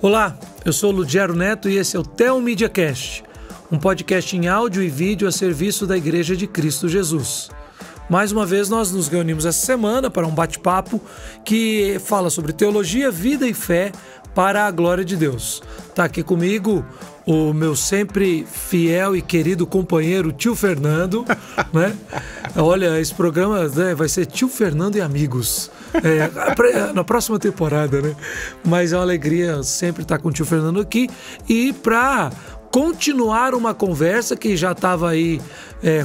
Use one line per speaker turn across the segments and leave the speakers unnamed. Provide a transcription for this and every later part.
Olá, eu sou o Ludgero Neto e esse é o Theo Media Cast, um podcast em áudio e vídeo a serviço da Igreja de Cristo Jesus. Mais uma vez nós nos reunimos essa semana para um bate-papo que fala sobre teologia, vida e fé para a glória de Deus. Está aqui comigo o meu sempre fiel e querido companheiro Tio Fernando, né? Olha, esse programa, né, vai ser Tio Fernando e Amigos. Na próxima temporada, né? Mas é uma alegria sempre estar com o Tio Fernando aqui e para continuar uma conversa que já estava aí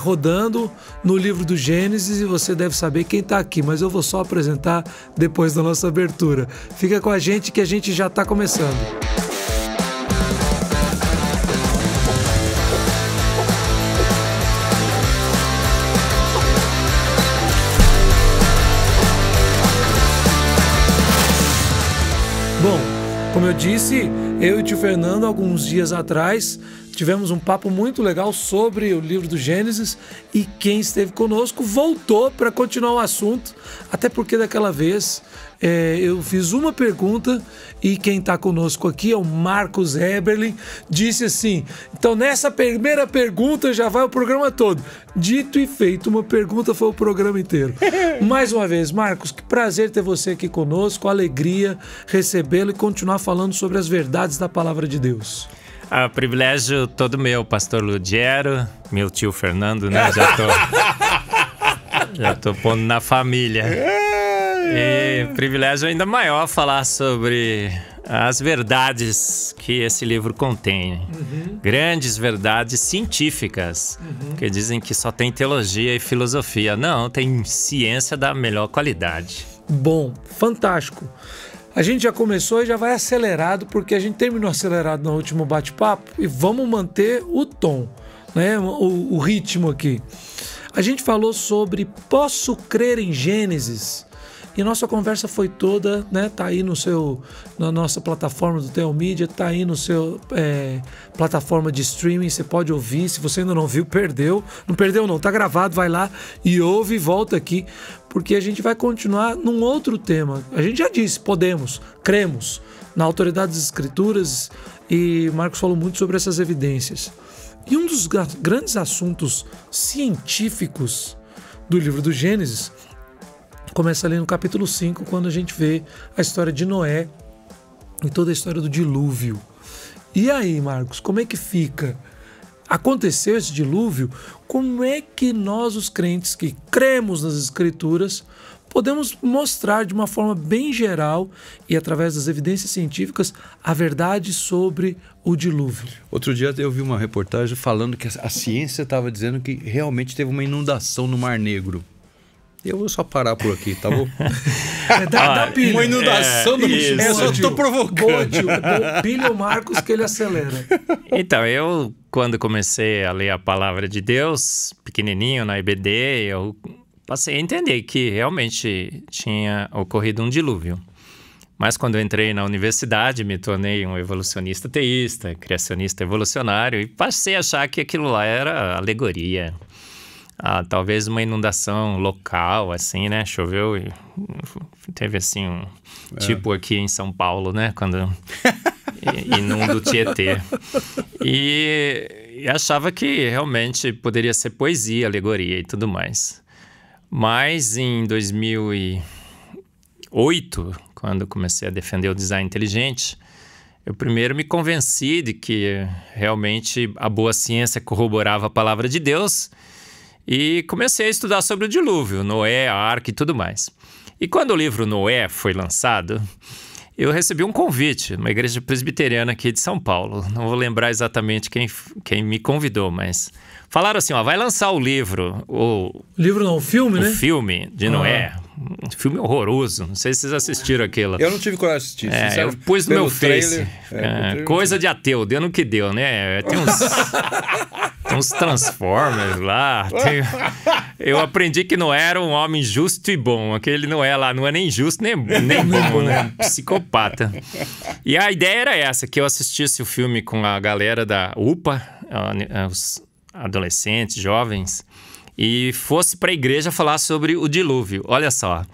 rodando no livro do Gênesis, e você deve saber quem está aqui, mas eu vou só apresentar depois da nossa abertura. Fica com a gente que a gente já está começando. Bom, como eu disse, eu e o Tio Fernando, alguns dias atrás, tivemos um papo muito legal sobre o livro do Gênesis, e quem esteve conosco voltou para continuar o assunto, até porque daquela vez eu fiz uma pergunta e quem está conosco aqui é o Marcos Eberlin, disse assim: então nessa primeira pergunta já vai o programa todo. Dito e feito, uma pergunta foi o programa inteiro. Mais uma vez, Marcos, que prazer ter você aqui conosco, alegria recebê-lo e continuar falando sobre as verdades da Palavra de Deus.
Privilégio todo meu, pastor Ludgero, meu tio Fernando, né? Já tô pondo na família. E privilégio ainda maior falar sobre as verdades que esse livro contém. Grandes verdades científicas, que dizem que só tem teologia e filosofia. Não, tem ciência da melhor qualidade.
Bom, fantástico. A gente já começou e já vai acelerado, porque a gente terminou acelerado no último bate-papo e vamos manter o tom, né? O ritmo aqui. A gente falou sobre posso crer em Gênesis, e nossa conversa foi toda, né? Tá aí na nossa plataforma do Theo Media, tá aí no seu plataforma de streaming, você pode ouvir. Se você ainda não viu, perdeu. Não perdeu não, tá gravado, vai lá e ouve e volta aqui, porque a gente vai continuar num outro tema. A gente já disse, cremos na autoridade das Escrituras, e Marcos falou muito sobre essas evidências. E um dos grandes assuntos científicos do livro do Gênesis começa ali no capítulo 5, quando a gente vê a história de Noé e toda a história do dilúvio. E aí, Marcos, como é que fica? Aconteceu esse dilúvio? Como é que nós, os crentes que cremos nas Escrituras, podemos mostrar de uma forma bem geral e através das evidências científicas a verdade sobre o dilúvio?
Outro dia eu vi uma reportagem falando que a ciência estava dizendo que realmente teve uma inundação no Mar Negro. Eu vou só parar por aqui, tá bom?
Dá pilha.
Uma inundação no
isso.
Eu só tô provocando.
Boa, tio. Pilha o Marcos que ele acelera.
Então, eu, quando comecei a ler a Palavra de Deus, pequenininho, na IBD, eu passei a entender que realmente tinha ocorrido um dilúvio. Mas quando eu entrei na universidade, me tornei um evolucionista teísta, criacionista evolucionário, e passei a achar que aquilo lá era alegoria. Talvez uma inundação local, assim, né? Choveu e teve, assim, tipo aqui em São Paulo, né? Quando inunda o Tietê. E achava que realmente poderia ser poesia, alegoria e tudo mais. Mas em 2008, quando comecei a defender o design inteligente, eu primeiro me convenci de que realmente a boa ciência corroborava a palavra de Deus. E comecei a estudar sobre o dilúvio, Noé, a arca e tudo mais. E quando o livro Noé foi lançado, eu recebi um convite, uma igreja presbiteriana aqui de São Paulo. Não vou lembrar exatamente quem me convidou, mas falaram assim, vai lançar o livro. O filme, né? O filme de Noé. Um filme horroroso. Não sei se vocês assistiram aquilo.
Eu não tive coragem de assistir.
Eu pus no meu Face. Coisa de ateu, deu no que deu, né? Tem uns Transformers lá. Eu aprendi que Noé era um homem justo e bom. Aquele Noé lá não é nem justo nem bom, né? Psicopata. E a ideia era essa, que eu assistisse o filme com a galera da UPA, os adolescentes, jovens, e fosse para a igreja falar sobre o dilúvio. Olha só,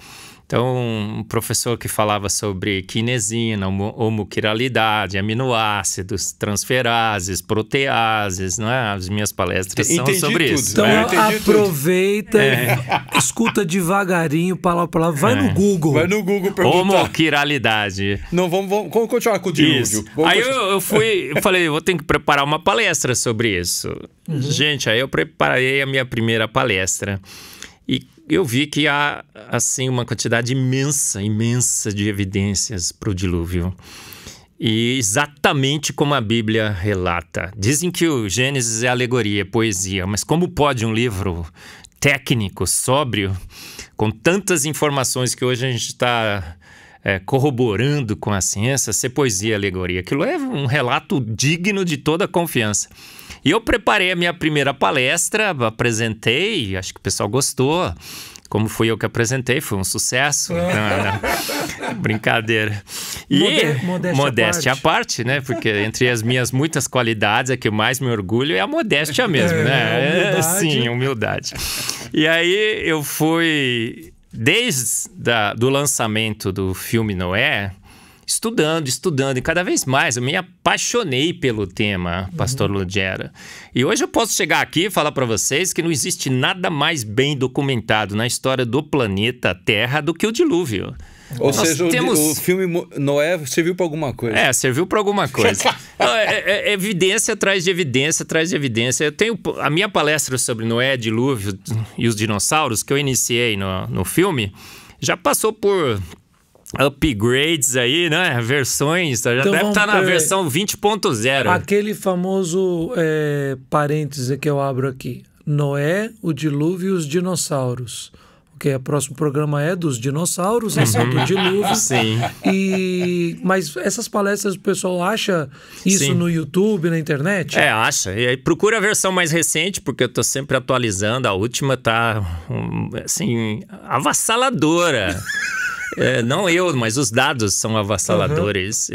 Então, um professor que falava sobre quinesina, homoquiralidade, aminoácidos, transferases, proteases, não é? As minhas palestras são sobre
tudo.
isso.
Então aproveita,
É.
escuta devagarinho, palavra por palavra, vai no Google.
Vai no Google perguntar.
Homoquiralidade.
Não, vamos continuar com o dilúvio.
Isso.
Vamos
Aí
continuar.
eu falei, eu vou ter que preparar uma palestra sobre isso. Gente, aí eu preparei a minha primeira palestra. E eu vi que há, assim, uma quantidade imensa de evidências para o dilúvio. E exatamente como a Bíblia relata. Dizem que o Gênesis é alegoria, é poesia, mas como pode um livro técnico, sóbrio, com tantas informações que hoje a gente está corroborando com a ciência, ser poesia e alegoria? Aquilo é um relato digno de toda confiança. E eu preparei a minha primeira palestra, apresentei, acho que o pessoal gostou. Como fui eu que apresentei, foi um sucesso. Não. Brincadeira. E modéstia à parte, né? Porque entre as minhas muitas qualidades, a que mais me orgulho é a modéstia mesmo, né? Sim, humildade. E aí eu fui, desde do lançamento do filme Noé, estudando, e cada vez mais eu me apaixonei pelo tema, Pastor Lugera. E hoje eu posso chegar aqui e falar para vocês que não existe nada mais bem documentado na história do planeta Terra do que o dilúvio.
Ou seja, o filme Noé serviu para alguma coisa.
Serviu para alguma coisa. Evidência atrás de evidência, atrás de evidência. Eu tenho a minha palestra sobre Noé, dilúvio e os dinossauros, que eu iniciei no filme, já passou por upgrades aí, né? Versões, já
então
deve estar na versão 20.0.
Aquele famoso parêntese que eu abro aqui. Noé, o dilúvio e os dinossauros. O próximo programa é dos dinossauros, esse é do dilúvio.
Sim.
Mas essas palestras o pessoal acha isso
Sim.
no YouTube, na internet?
Acha. E aí procura a versão mais recente, porque eu tô sempre atualizando. A última tá, assim, avassaladora. Não eu, mas os dados são avassaladores.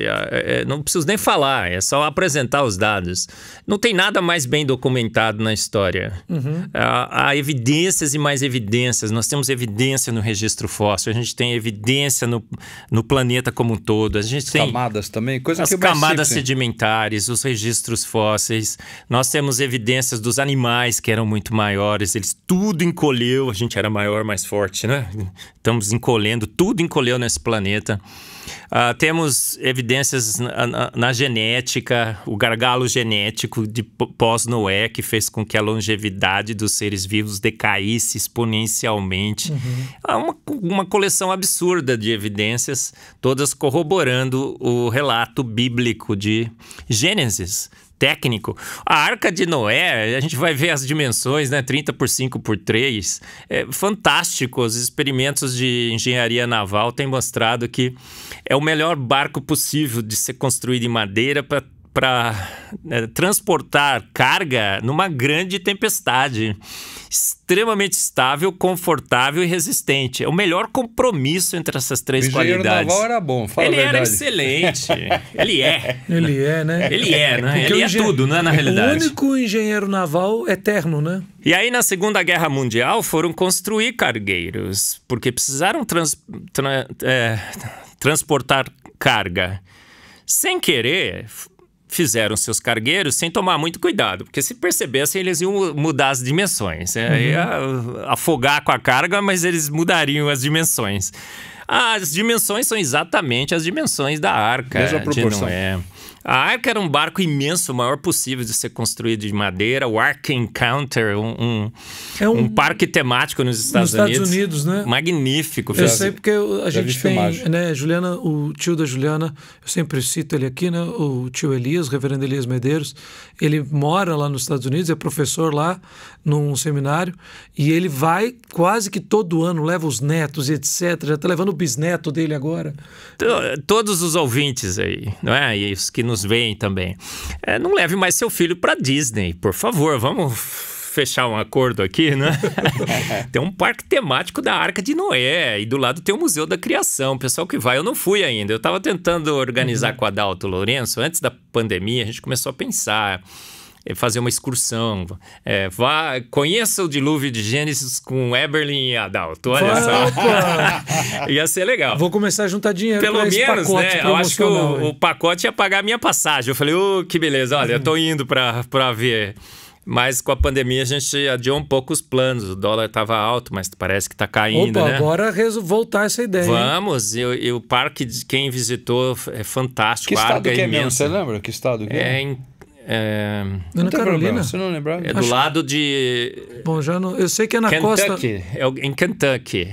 Não preciso nem falar, é só apresentar os dados. Não tem nada mais bem documentado na história. Há evidências e mais evidências. Nós temos evidência no registro fóssil, a gente tem evidência no planeta como um todo. A gente tem
camadas também, coisa
as
que
camadas sedimentares, os registros fósseis. Nós temos evidências dos animais que eram muito maiores. Eles tudo encolheu. A gente era maior, mais forte, né? Estamos encolhendo, tudo encolheu nesse planeta. Temos evidências na genética, o gargalo genético de pós-Noé, que fez com que a longevidade dos seres vivos decaísse exponencialmente. Há uma coleção absurda de evidências, todas corroborando o relato bíblico de Gênesis. Técnico. A Arca de Noé, a gente vai ver as dimensões, né? 30 por 5 por 3. É fantástico. Os experimentos de engenharia naval têm mostrado que é o melhor barco possível de ser construído em madeira para transportar carga numa grande tempestade. Extremamente estável, confortável e resistente. É o melhor compromisso entre essas três qualidades. O engenheiro
naval era bom, fala a verdade.
Ele era excelente. Ele é.
Ele é, né?
Ele é, né? Ele é tudo, né, na realidade.
O único engenheiro naval eterno, né?
E aí, na Segunda Guerra Mundial, foram construir cargueiros, porque precisaram transportar carga. Sem querer, fizeram seus cargueiros sem tomar muito cuidado, porque se percebessem, eles iam mudar as dimensões. Ia afogar com a carga, mas eles mudariam as dimensões. As dimensões são exatamente as dimensões da Arca de Noé. A Arca era um barco imenso, o maior possível de ser construído de madeira. O Ark Encounter, um parque temático nos Estados Unidos,
né?
Magnífico.
Eu sei porque a gente tem, né, Juliana, o tio da Juliana, eu sempre cito ele aqui, né? O tio Elias, o reverendo Elias Medeiros, ele mora lá nos Estados Unidos, é professor lá num seminário, e ele vai quase que todo ano, leva os netos e etc. Já está levando o bisneto dele agora.
Todos os ouvintes aí, não é? E os que nos veem também. Não leve mais seu filho para Disney, por favor, vamos fechar um acordo aqui, né? Tem um parque temático da Arca de Noé e do lado tem o Museu da Criação. O pessoal que vai, eu não fui ainda. Eu estava tentando organizar com a Adalto Lourenço. Antes da pandemia, a gente começou a pensar. fazer uma excursão. Conheça o dilúvio de Gênesis com Eberlin e Adalto. Olha só. Ia ser legal.
Vou começar a juntar dinheiro
pelo
pra esse
menos,
pacote
né? Eu acho que
promocional,
o pacote ia pagar a minha passagem. Eu falei, que beleza, olha, eu tô indo pra ver. Mas com a pandemia a gente adiou um pouco os planos. O dólar estava alto, mas parece que está caindo, né?
Agora voltar essa ideia.
Vamos. E o parque, quem visitou, é fantástico.
Que estado
Água
que é
imensa.
mesmo? Você lembra que estado que é?
Na Carolina?
Você não lembra?
É do lado de...
Bom, já não... Eu sei que é na costa...
Em Kentucky.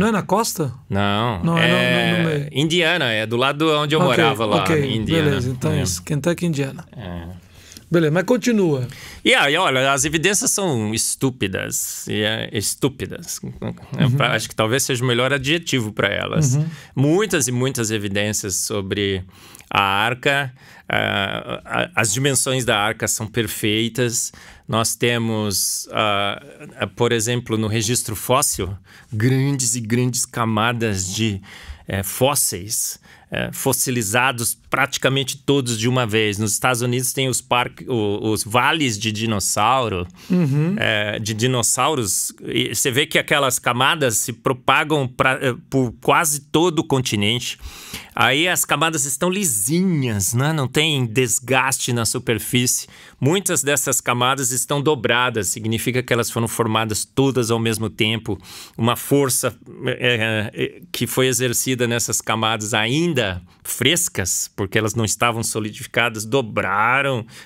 Não é na costa?
Não.
Não,
é
no meio.
Indiana, é do lado onde eu morava lá. Indiana.
Beleza, então é isso. Kentucky, Indiana. Beleza, mas continua.
E aí, olha, as evidências são estúpidas. Estúpidas. Acho que talvez seja o melhor adjetivo para elas. Muitas e muitas evidências sobre a arca. As dimensões da arca são perfeitas. Nós temos, por exemplo, no registro fóssil, grandes e grandes camadas de fósseis. Fossilizados praticamente todos de uma vez. Nos Estados Unidos tem os vales de dinossauro, de dinossauros. E você vê que aquelas camadas se propagam por quase todo o continente. Aí as camadas estão lisinhas, né? Não tem desgaste na superfície. Muitas dessas camadas estão dobradas, significa que elas foram formadas todas ao mesmo tempo. Uma força que foi exercida nessas camadas ainda frescas, porque elas não estavam solidificadas,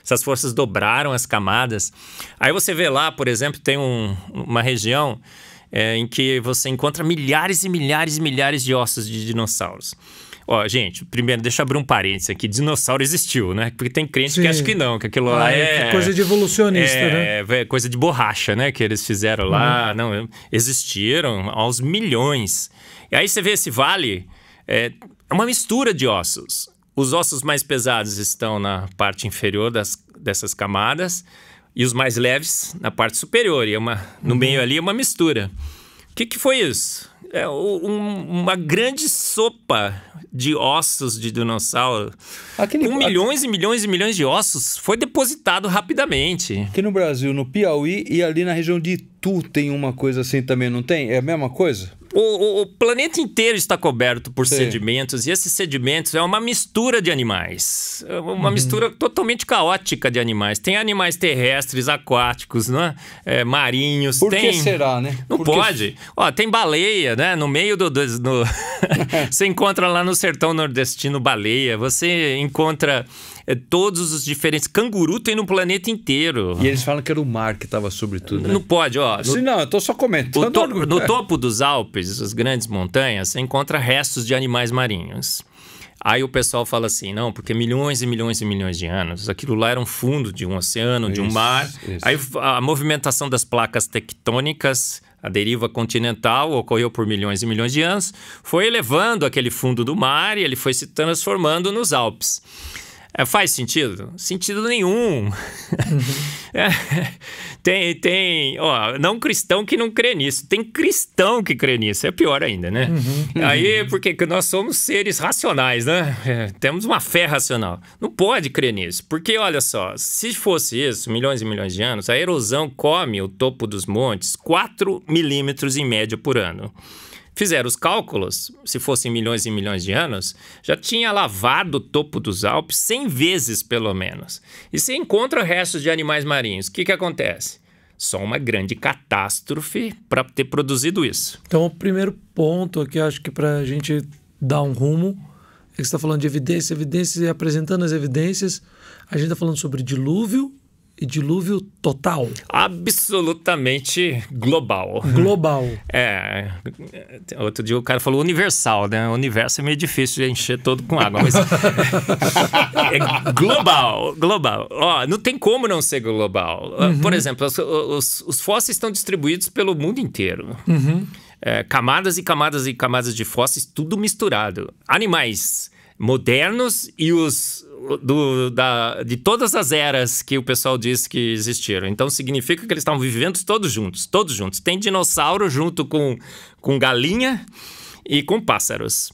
essas forças dobraram as camadas. Aí você vê lá, por exemplo, tem uma região em que você encontra milhares e milhares e milhares de ossos de dinossauros. Ó, gente, primeiro, deixa eu abrir um parênteses aqui. Dinossauro existiu, né? Porque tem crente que acha que não, que aquilo lá é
coisa de evolucionista, né?
É coisa de borracha, né? Que eles fizeram lá. Não, existiram aos milhões. E aí você vê esse vale, é uma mistura de ossos. Os ossos mais pesados estão na parte inferior dessas camadas e os mais leves na parte superior. E no meio ali é uma mistura. O que foi isso? É uma grande sopa de ossos de dinossauro. Com milhões e milhões e milhões de ossos, foi depositado rapidamente.
Aqui no Brasil, no Piauí e ali na região de Itu tem uma coisa assim também, não tem? É a mesma coisa?
O planeta inteiro está coberto por sedimentos, e esses sedimentos é uma mistura de animais. Uma mistura totalmente caótica de animais. Tem animais terrestres, aquáticos, né? Marinhos.
Por que será, né?
Não pode. Ó, tem baleia, né? No meio Você encontra lá no sertão nordestino baleia. Você encontra todos os diferentes... Canguru tem no planeta inteiro.
E eles falam que era o mar que estava sobre tudo, né?
Não pode, ó.
Não, eu tô só comentando.
No topo dos Alpes, as grandes montanhas, você encontra restos de animais marinhos. Aí o pessoal fala assim, não, porque milhões e milhões e milhões de anos, aquilo lá era um fundo de um oceano, de um mar. Aí a movimentação das placas tectônicas, a deriva continental, ocorreu por milhões e milhões de anos, foi elevando aquele fundo do mar e ele foi se transformando nos Alpes. Faz sentido? Sentido nenhum. Tem não cristão que não crê nisso. Tem cristão que crê nisso. É pior ainda, né? Aí, porque nós somos seres racionais, né? Temos uma fé racional. Não pode crer nisso. Porque, olha só, se fosse isso, milhões e milhões de anos, a erosão come o topo dos montes 4 milímetros em média por ano. Fizeram os cálculos, se fossem milhões e milhões de anos, já tinha lavado o topo dos Alpes 100 vezes, pelo menos. E você encontra restos de animais marinhos. O que acontece? Só uma grande catástrofe para ter produzido isso.
Então, o primeiro ponto aqui, acho que para a gente dar um rumo, é que você está falando de evidências e apresentando as evidências. A gente está falando sobre dilúvio e dilúvio total.
Absolutamente global.
Global.
Outro dia o cara falou universal, né? O universo é meio difícil de encher todo com água, mas é global. Ó, não tem como não ser global. Por exemplo, os fósseis estão distribuídos pelo mundo inteiro. Camadas e camadas e camadas de fósseis, tudo misturado. Animais modernos e os de todas as eras que o pessoal diz que existiram. Então significa que eles estavam vivendo todos juntos. Tem dinossauro junto com galinha e com pássaros.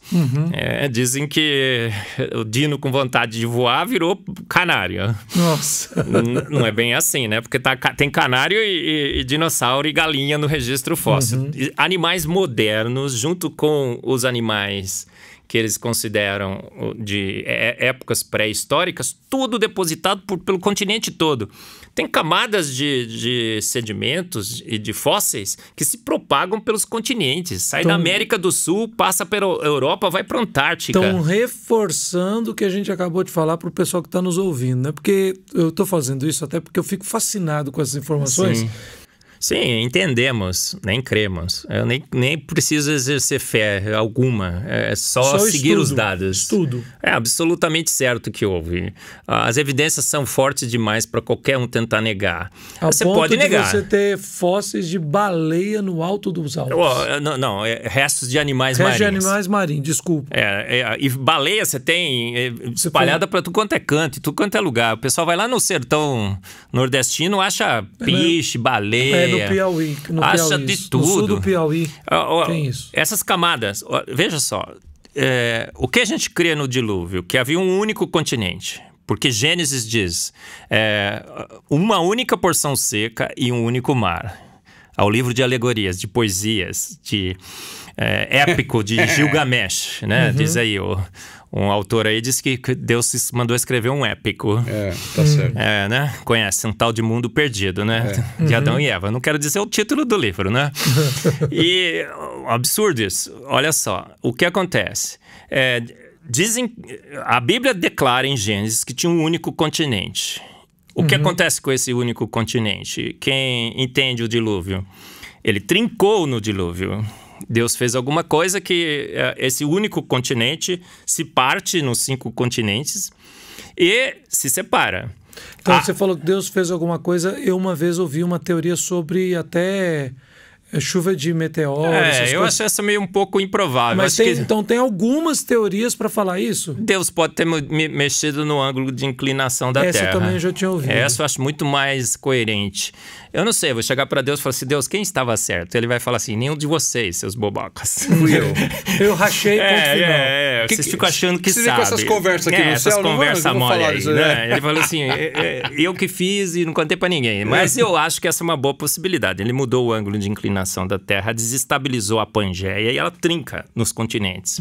Dizem que o dino com vontade de voar virou canário.
Nossa.
Não é bem assim, né? Porque tem canário e dinossauro e galinha no registro fóssil. Animais modernos, junto com os animais que eles consideram de épocas pré-históricas, tudo depositado pelo continente todo. Tem camadas de sedimentos e de fósseis que se propagam pelos continentes. Sai da América do Sul, passa pela Europa, vai para a Antártica.
Estão reforçando o que a gente acabou de falar para o pessoal que está nos ouvindo, né? Porque eu estou fazendo isso até porque eu fico fascinado com essas informações.
Sim, entendemos, nem cremos. Eu nem preciso exercer fé alguma. É só seguir os dados.
Estudo.
É absolutamente certo que houve. As evidências são fortes demais para qualquer um tentar negar. Você pode negar.
Você ter fósseis de baleia no alto dos Alpes.
Não, restos de animais marinhos.
Restos de animais marinhos, desculpa.
E baleia você tem espalhada para tudo quanto é canto, e tudo quanto é lugar. O pessoal vai lá no sertão nordestino, acha peixe, baleia.
No Piauí.
Acha de tudo.
No sul do Piauí tem isso.
Essas camadas, veja só, o que a gente crê no dilúvio? Que havia um único continente. Porque Gênesis diz, uma única porção seca e um único mar. Ao livro de alegorias, de poesias, de épico de Gilgamesh, né? Diz aí, um autor aí diz que Deus mandou escrever um épico.
Tá certo.
Né? Conhece um tal de mundo perdido, né? De Adão e Eva. Não quero dizer o título do livro, né? E absurdo isso. Olha só, o que acontece? A Bíblia declara em Gênesis que tinha um único continente. O que acontece com esse único continente? Quem entende o dilúvio? Ele trincou no dilúvio. Deus fez alguma coisa que esse único continente se parte nos 5 continentes e se separa.
Então você falou que Deus fez alguma coisa. Eu uma vez ouvi uma teoria sobre até chuva de meteoros.
Eu acho essa meio um pouco improvável.
Mas então tem algumas teorias para falar isso?
Deus pode ter mexido no ângulo de inclinação da Terra.
Essa também eu já tinha ouvido.
Essa eu acho muito mais coerente. Eu não sei, eu vou chegar para Deus e falar assim, Deus, quem estava certo? Ele vai falar assim, nenhum de vocês, seus bobocas.
Fui eu.
Eu rachei, ponto final.
Vocês ficam achando que sabem.
Com essas conversas aqui no
essas
céu,
conversas mole aí,
isso,
né? Ele falou assim, eu que fiz e não contei para ninguém. Mas eu acho que essa é uma boa possibilidade. Ele mudou o ângulo de inclinação da Terra, desestabilizou a Pangeia e ela trinca nos continentes.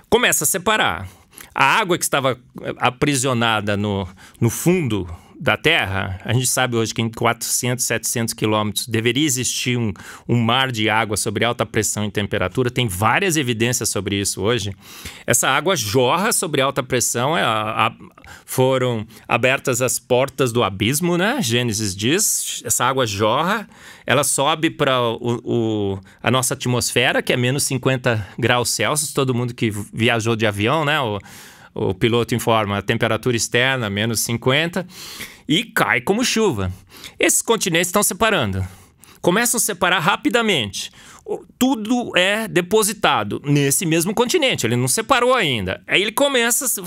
Começa a separar. A água que estava aprisionada no fundo da Terra, a gente sabe hoje que em 400, 700 quilômetros deveria existir um mar de água sobre alta pressão e temperatura. Tem várias evidências sobre isso hoje. Essa água jorra sobre alta pressão, foram abertas as portas do abismo, né? Gênesis diz, essa água jorra, ela sobe para a nossa atmosfera, que é menos 50 graus Celsius. Todo mundo que viajou de avião, né? O piloto informa a temperatura externa, menos 50, e cai como chuva. Esses continentes estão separando. Começam a separar rapidamente. Tudo é depositado nesse mesmo continente, ele não separou ainda. Aí ele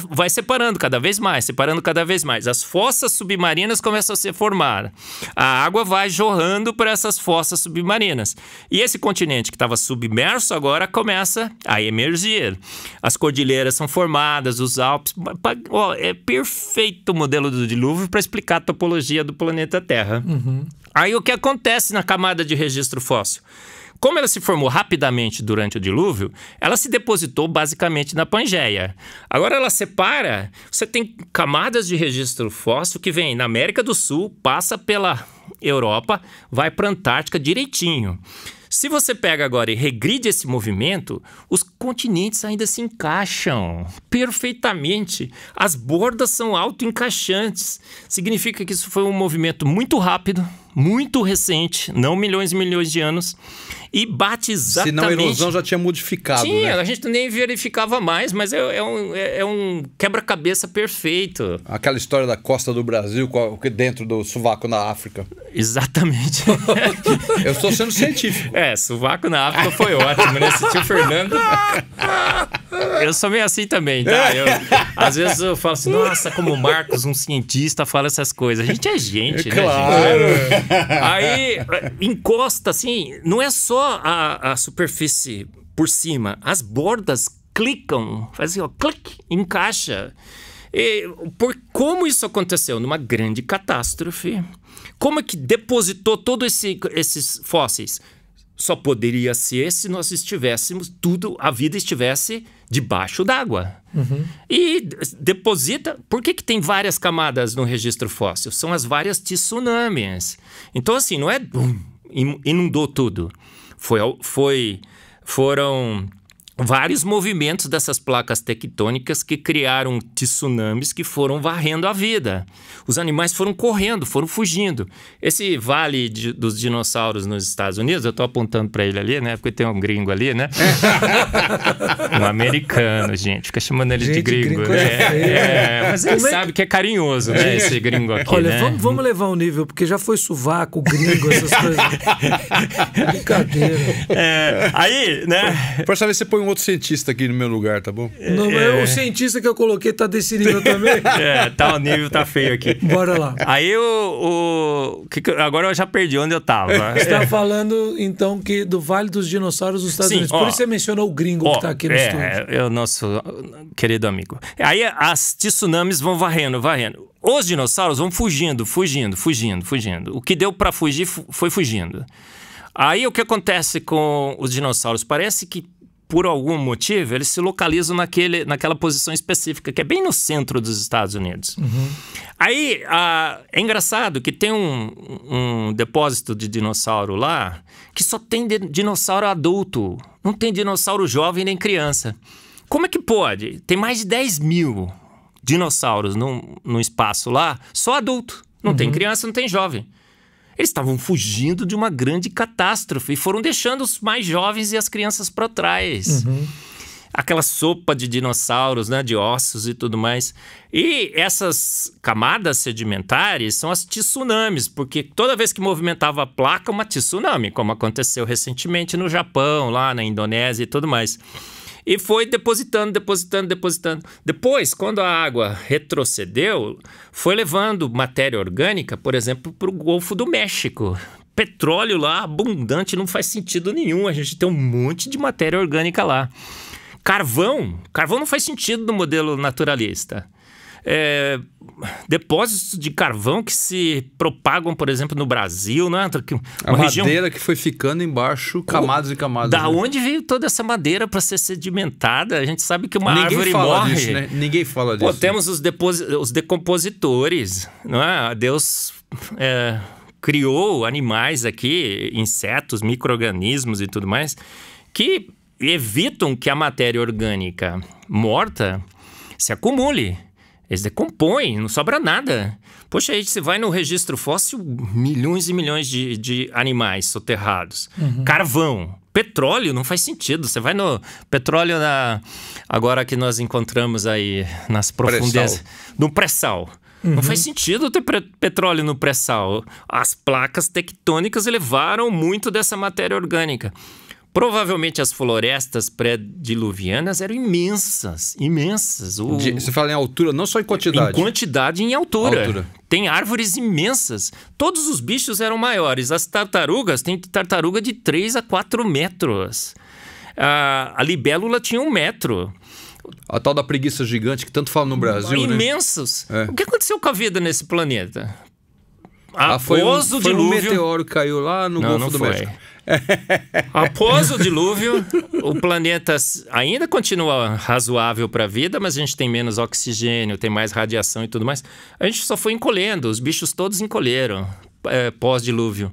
vai separando cada vez mais, As fossas submarinas começam a ser formadas. A água vai jorrando para essas fossas submarinas. E esse continente que estava submerso agora começa a emergir. As cordilheiras são formadas, os Alpes. É perfeito o modelo do dilúvio para explicar a topologia do planeta Terra. Aí o que acontece na camada de registro fóssil? Como ela se formou rapidamente durante o dilúvio, ela se depositou basicamente na Pangeia. Agora ela separa, você tem camadas de registro fóssil que vem na América do Sul, passa pela Europa, vai para a Antártica direitinho. Se você pega agora e regride esse movimento, os continentes ainda se encaixam perfeitamente. As bordas são autoencaixantes. Significa que isso foi um movimento muito rápido, muito recente, não milhões e milhões de anos, e bate exatamente...
Senão a erosão já tinha modificado,
Tinha,
né?
A gente nem verificava mais, mas é um quebra-cabeça perfeito.
Aquela história da costa do Brasil, dentro do sovaco na África.
Exatamente.
Eu estou sendo científico.
Sovaco na África foi ótimo, né? Esse tio Fernando... Eu sou meio assim também, tá? Às vezes eu falo assim, nossa, como o Marcos, um cientista, fala essas coisas. A gente é gente, né,
claro.
Gente? Aí encosta, assim, não é só a superfície por cima, as bordas clicam, fazem ó, clique, encaixa. Como isso aconteceu? Numa grande catástrofe. Como é que depositou todos esses fósseis? Só poderia ser se nós estivéssemos, a vida estivesse debaixo d'água. E deposita... Por que tem várias camadas no registro fóssil? São as várias tsunamis. Então, assim, não é... inundou tudo. Foram vários movimentos dessas placas tectônicas que criaram tsunamis que foram varrendo a vida. Os animais foram correndo, foram fugindo. Esse vale dos dinossauros nos Estados Unidos, eu estou apontando para ele ali, né? Porque tem um gringo ali, né? Um americano, gente. Fica chamando ele de gringo. Mas ele sabe que é carinhoso, né? Esse gringo aqui,
olha,
né?
vamos levar um nível, porque já foi sovaco, gringo, essas coisas. Brincadeira.
Aí, né?
Próxima vez você põe um outro cientista aqui no meu lugar, tá bom?
Não, o cientista que eu coloquei tá desse nível também.
O nível tá feio aqui.
Bora lá.
Aí agora eu já perdi onde eu tava.
Você tá falando, então, do Vale dos Dinossauros dos Estados Unidos. Por isso você mencionou o gringo que tá aqui no estúdio.
É o nosso querido amigo. Aí as tsunamis vão varrendo. Os dinossauros vão fugindo. O que deu pra fugir foi fugindo. Aí o que acontece com os dinossauros? Parece que por algum motivo, eles se localizam naquela posição específica, que é bem no centro dos Estados Unidos. Aí, é engraçado que tem um depósito de dinossauro lá que só tem dinossauro adulto. Não tem dinossauro jovem nem criança. Como é que pode? Tem mais de 10 mil dinossauros no espaço lá, só adulto. Não tem criança, não tem jovem. Eles estavam fugindo de uma grande catástrofe e foram deixando os mais jovens e as crianças para trás. Aquela sopa de dinossauros, né, de ossos e tudo mais. E essas camadas sedimentares são as tsunamis, porque toda vez que movimentava a placa, uma tsunami, como aconteceu recentemente no Japão, lá na Indonésia e tudo mais. E foi depositando. Depois, quando a água retrocedeu, foi levando matéria orgânica, por exemplo, para o Golfo do México. Petróleo lá abundante, não faz sentido nenhum. A gente tem um monte de matéria orgânica lá. Carvão não faz sentido no modelo naturalista. Depósitos de carvão que se propagam, por exemplo, no Brasil, né?
A madeira que foi ficando embaixo, camadas e camadas.
Da onde veio toda essa madeira para ser sedimentada? A gente sabe que uma árvore morre.
Disso, né? Ninguém fala disso.
Temos os decompositores, não é? Deus criou animais aqui, insetos, micro-organismos e tudo mais, que evitam que a matéria orgânica morta se acumule. Eles decompõem, não sobra nada. Poxa, aí você vai no registro fóssil, milhões e milhões de animais soterrados. Carvão, petróleo, não faz sentido. Você vai no petróleo agora que nós encontramos aí nas profundezas, no pré-sal. Não faz sentido ter petróleo no pré-sal. As placas tectônicas levaram muito dessa matéria orgânica. Provavelmente as florestas pré-diluvianas eram imensas.
Você fala em altura, não só em quantidade.
Em quantidade e em altura. Tem árvores imensas. Todos os bichos eram maiores. As tartarugas, tem tartaruga de 3 a 4 metros. A libélula tinha 1 metro.
A tal da preguiça gigante que tanto fala no Brasil,
imensos.
Né?
O que aconteceu com a vida nesse planeta?
Foi um meteoro que caiu lá no Golfo do México.
Após o dilúvio, o planeta ainda continua razoável para a vida, mas a gente tem menos oxigênio, tem mais radiação e tudo mais. A gente só foi encolhendo, os bichos todos encolheram pós-dilúvio.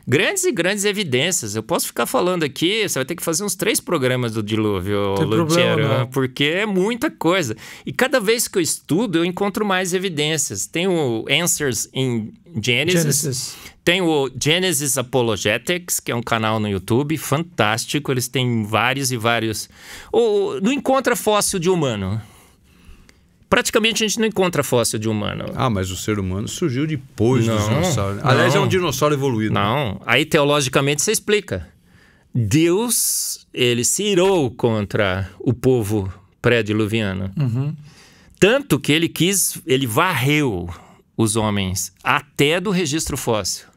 Grandes e grandes evidências. Eu posso ficar falando aqui, você vai ter que fazer uns 3 programas do dilúvio, Lutiero, porque é muita coisa. E cada vez que eu estudo, eu encontro mais evidências. Tem o Answers in Genesis. Tem o Genesis Apologetics, que é um canal no YouTube fantástico. Eles têm vários e vários... Não encontra fóssil de humano. Praticamente a gente não encontra fóssil de humano.
Mas o ser humano surgiu depois dos dinossauros. Aliás, é um dinossauro evoluído.
Não. Aí, teologicamente, você explica. Deus, ele se irou contra o povo pré-diluviano. Tanto que ele varreu os homens até do registro fóssil.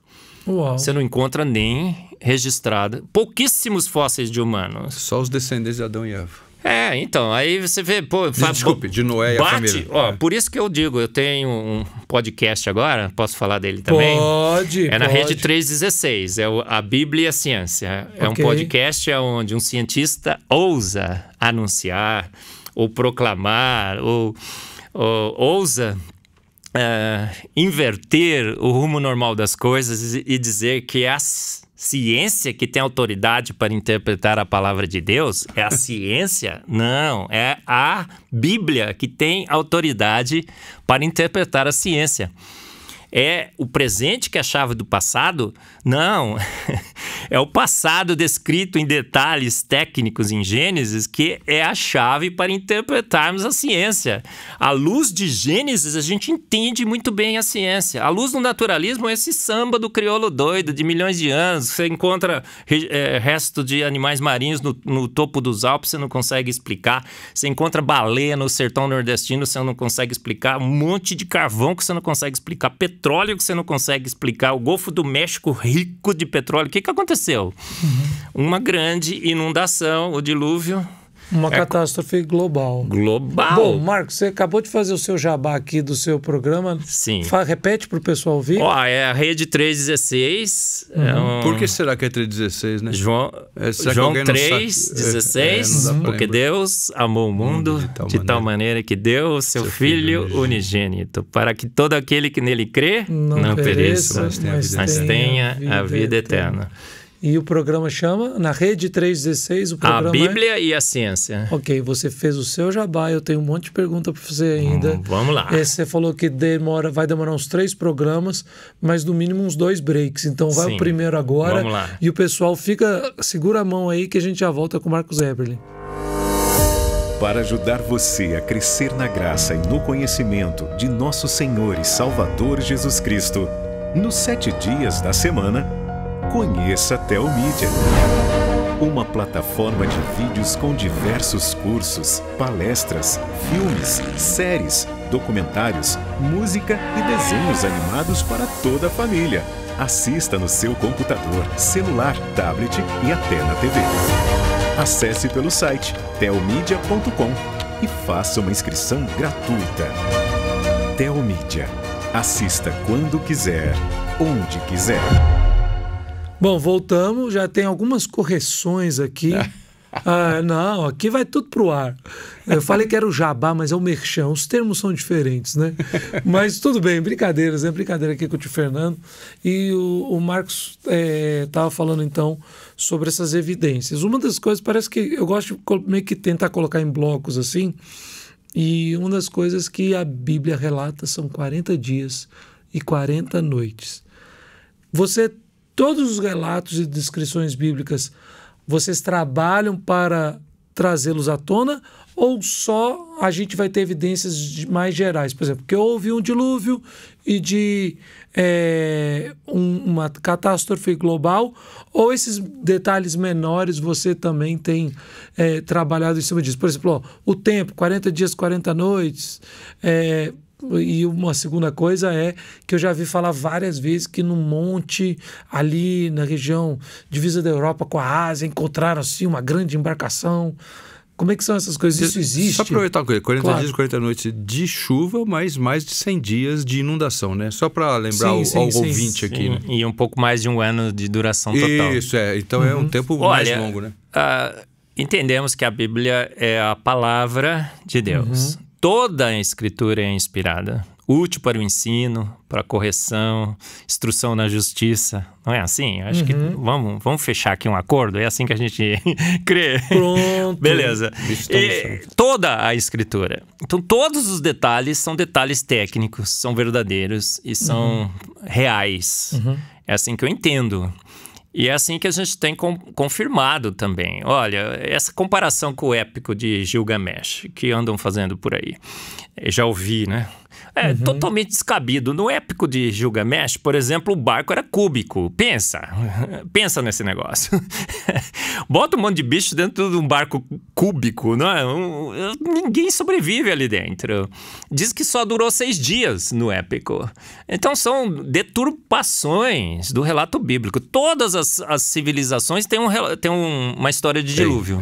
Uau.
Você não encontra nem registrado. Pouquíssimos fósseis de humanos.
Só os descendentes de Adão e Eva.
Então, aí você vê... Pô,
Desculpe, de Noé e a família.
Por isso que eu digo, eu tenho um podcast agora, posso falar dele também?
Pode,
na
pode.
Rede 316, a Bíblia e a Ciência. É um podcast onde um cientista ousa anunciar, ou proclamar, ou ousa inverter o rumo normal das coisas e dizer que a ciência que tem autoridade para interpretar a palavra de Deus é a ciência? Não, é a Bíblia que tem autoridade para interpretar a ciência. É o presente que é a chave do passado? Não, é o passado descrito em detalhes técnicos em Gênesis que é a chave para interpretarmos a ciência. À luz de Gênesis, a gente entende muito bem a ciência. À luz do naturalismo, esse samba do crioulo doido de milhões de anos. Você encontra resto de animais marinhos no topo dos Alpes, você não consegue explicar. Você encontra baleia no sertão nordestino, você não consegue explicar. Um monte de carvão que você não consegue explicar. Petróleo que você não consegue explicar. O Golfo do México rico de petróleo. O que aconteceu? Uma grande inundação, o dilúvio.
Uma catástrofe global.
Global.
Bom, Marcos, você acabou de fazer o seu jabá aqui do seu programa.
Sim.
Repete para o pessoal ouvir.
É a Rede 316.
Por que será que é 316, né?
João 3,16, porque Deus amou o mundo de tal maneira que deu o seu Filho unigênito, para que todo aquele que nele crê não pereça, mas tenha a vida eterna.
E o programa chama, na Rede 316, o programa
A Bíblia e a Ciência.
Ok, você fez o seu jabá, eu tenho um monte de pergunta para você ainda.
Vamos lá.
Você falou que vai demorar uns 3 programas, mas no mínimo uns 2 breaks. Então vai o primeiro agora.
Vamos lá.
E o pessoal segura a mão aí que a gente já volta com o Marcos Eberle.
Para ajudar você a crescer na graça e no conhecimento de nosso Senhor e Salvador Jesus Cristo, nos 7 dias da semana, conheça a Telmídia, uma plataforma de vídeos com diversos cursos, palestras, filmes, séries, documentários, música e desenhos animados para toda a família. Assista no seu computador, celular, tablet e até na TV. Acesse pelo site telmedia.com e faça uma inscrição gratuita. Telmídia. Assista quando quiser, onde quiser.
Bom, voltamos, já tem algumas correções aqui. Não, aqui vai tudo pro ar. Eu falei que era o jabá, mas é o merchan. Os termos são diferentes, né? Mas tudo bem, brincadeiras, né? Brincadeira aqui com o tio Fernando. E o Marcos estava falando, então, sobre essas evidências. Uma das coisas, parece que eu gosto de meio que tentar colocar em blocos assim. E uma das coisas que a Bíblia relata são 40 dias e 40 noites. Todos os relatos e descrições bíblicas, vocês trabalham para trazê-los à tona ou só a gente vai ter evidências mais gerais? Por exemplo, que houve um dilúvio e de uma catástrofe global, ou esses detalhes menores você também tem trabalhado em cima disso? Por exemplo, o tempo, 40 dias, 40 noites... E uma segunda coisa é que eu já vi falar várias vezes que no monte ali na região divisa da Europa com a Ásia encontraram assim uma grande embarcação. Como é que são essas coisas? Isso existe?
Só aproveitar uma coisa, 40
Claro.
dias, 40 noites de chuva, mas mais de 100 dias de inundação, né? Só para lembrar ao ouvinte aqui. Né?
E um pouco mais de um ano de duração total.
Isso, então é um tempo mais longo, né?
Entendemos que a Bíblia é a palavra de Deus. Toda a Escritura é inspirada, útil para o ensino, para a correção, instrução na justiça. Não é assim? Acho que vamos fechar aqui um acordo? É assim que a gente crê.
Pronto.
Beleza. Toda a Escritura. Então, todos os detalhes são detalhes técnicos, são verdadeiros e são reais. É assim que eu entendo. E é assim que a gente tem confirmado também. Olha, essa comparação com o épico de Gilgamesh, que andam fazendo por aí. Já ouvi, né? É totalmente descabido. No épico de Gilgamesh, por exemplo, o barco era cúbico. Pensa nesse negócio. Bota um monte de bicho dentro de um barco cúbico, não é? Ninguém sobrevive ali dentro. Diz que só durou 6 dias no épico. Então são deturpações do relato bíblico. Todas as civilizações têm uma história de dilúvio.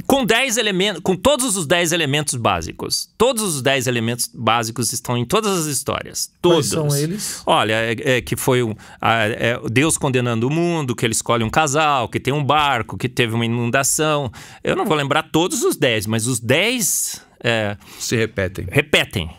Com 10 elementos, com todos os 10 elementos básicos. Todos os 10 elementos básicos estão em todas as histórias. Todos.
Quais são eles?
Olha, que foi Deus condenando o mundo, que ele escolhe um casal, que tem um barco, que teve uma inundação. Eu não vou lembrar todos os 10, mas os 10
se repetem.
Repetem.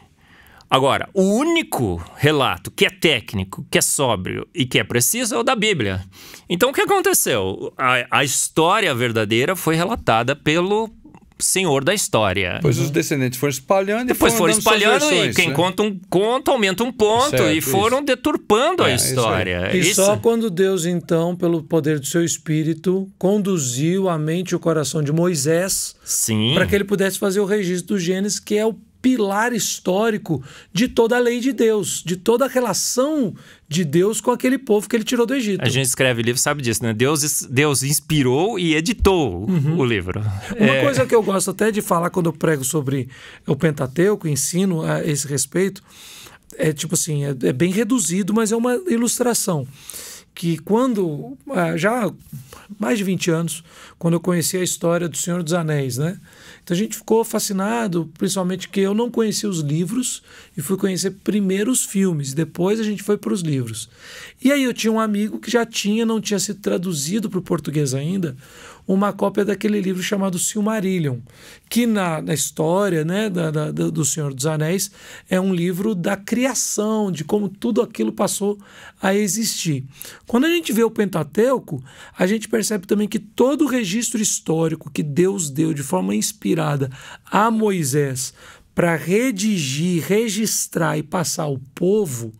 Agora, o único relato que é técnico, que é sóbrio e que é preciso é o da Bíblia. Então, o que aconteceu? A história verdadeira foi relatada pelo Senhor da história.
Depois os descendentes foram espalhando
Depois foram espalhando
versões,
e quem conta um conto aumenta um ponto.
Certo,
e foram deturpando a
isso
história.
E só quando Deus, então, pelo poder do seu Espírito, conduziu a mente e o coração de Moisés para que ele pudesse fazer o registro do Gênesis, que é o pilar histórico de toda a lei de Deus, de toda a relação de Deus com aquele povo que ele tirou do Egito.
A gente escreve livro, sabe disso, né? Deus inspirou e editou o livro.
Uma coisa que eu gosto até de falar quando eu prego sobre o Pentateuco, ensino a esse respeito, é tipo assim, é bem reduzido, mas é uma ilustração. Que quando, já há mais de 20 anos, quando eu conheci a história do Senhor dos Anéis, né? Então a gente ficou fascinado, principalmente que eu não conhecia os livros e fui conhecer primeiro os filmes, depois a gente foi para os livros. E aí eu tinha um amigo que não tinha sido traduzido para o português ainda, uma cópia daquele livro chamado Silmarillion, que na história, né, do Senhor dos Anéis é um livro da criação, de como tudo aquilo passou a existir. Quando a gente vê o Pentateuco, a gente percebe também que todo o registro histórico que Deus deu de forma inspirada a Moisés para redigir, registrar e passar ao povo,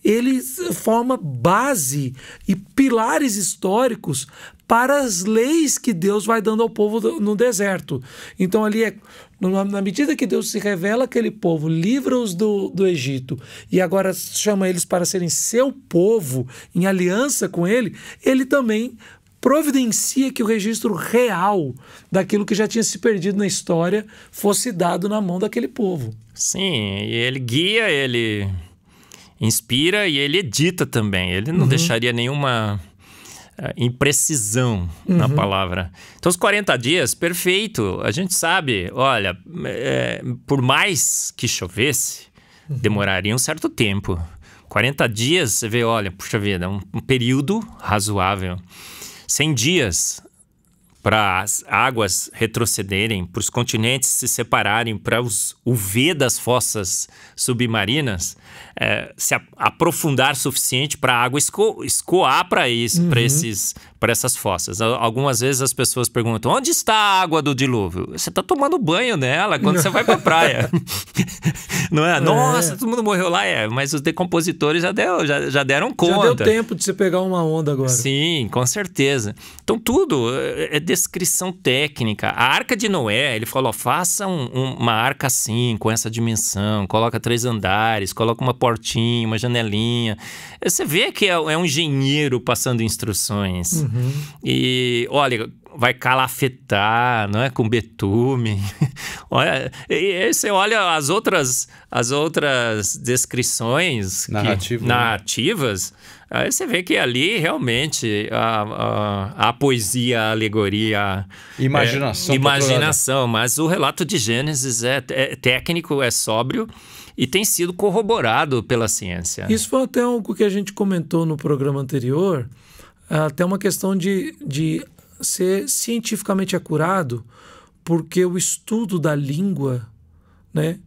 ele forma base e pilares históricos para as leis que Deus vai dando ao povo no deserto. Então ali na medida que Deus se revela àquele povo, livra-os do Egito e agora chama eles para serem seu povo, em aliança com ele, ele também providencia que o registro real daquilo que já tinha se perdido na história fosse dado na mão daquele povo.
Sim, e ele guia, ele inspira e ele edita também. Ele não deixaria nenhuma imprecisão na palavra. Então, os 40 dias, perfeito. A gente sabe, olha, por mais que chovesse, demoraria um certo tempo. 40 dias, você vê, olha, puxa vida, um período razoável. 100 dias para as águas retrocederem, para os continentes se separarem, para o V das fossas submarinas se aprofundar suficiente para a água escoar para essas fossas. Algumas vezes as pessoas perguntam, onde está a água do dilúvio? Você está tomando banho nela quando você vai para a praia. Não é? Nossa, todo mundo morreu lá. Mas os decompositores já deram conta.
Já deu tempo de você pegar uma onda agora.
Sim, com certeza. Então tudo é descrição técnica. A Arca de Noé, ele falou, faça uma arca assim, com essa dimensão, coloca 3 andares, coloca uma portinha, uma janelinha. Você vê que é um engenheiro passando instruções. E, olha, vai calafetar, não é? Com betume. Olha, e você olha as outras descrições narrativas, aí você vê que ali realmente a poesia, a alegoria, imaginação, mas o relato de Gênesis é técnico, é sóbrio e tem sido corroborado pela ciência.
Isso foi até algo que a gente comentou no programa anterior, até uma questão de ser cientificamente acurado, porque o estudo da língua, né,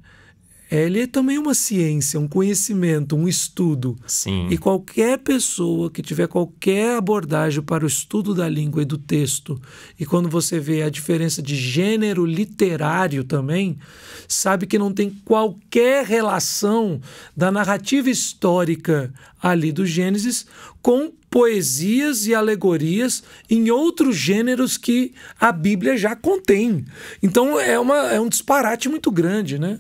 ele é também uma ciência, um conhecimento, um estudo.
Sim.
E qualquer pessoa que tiver qualquer abordagem para o estudo da língua e do texto, e quando você vê a diferença de gênero literário também, sabe que não tem qualquer relação da narrativa histórica ali do Gênesis com poesias e alegorias em outros gêneros que a Bíblia já contém. Então é um disparate muito grande, né?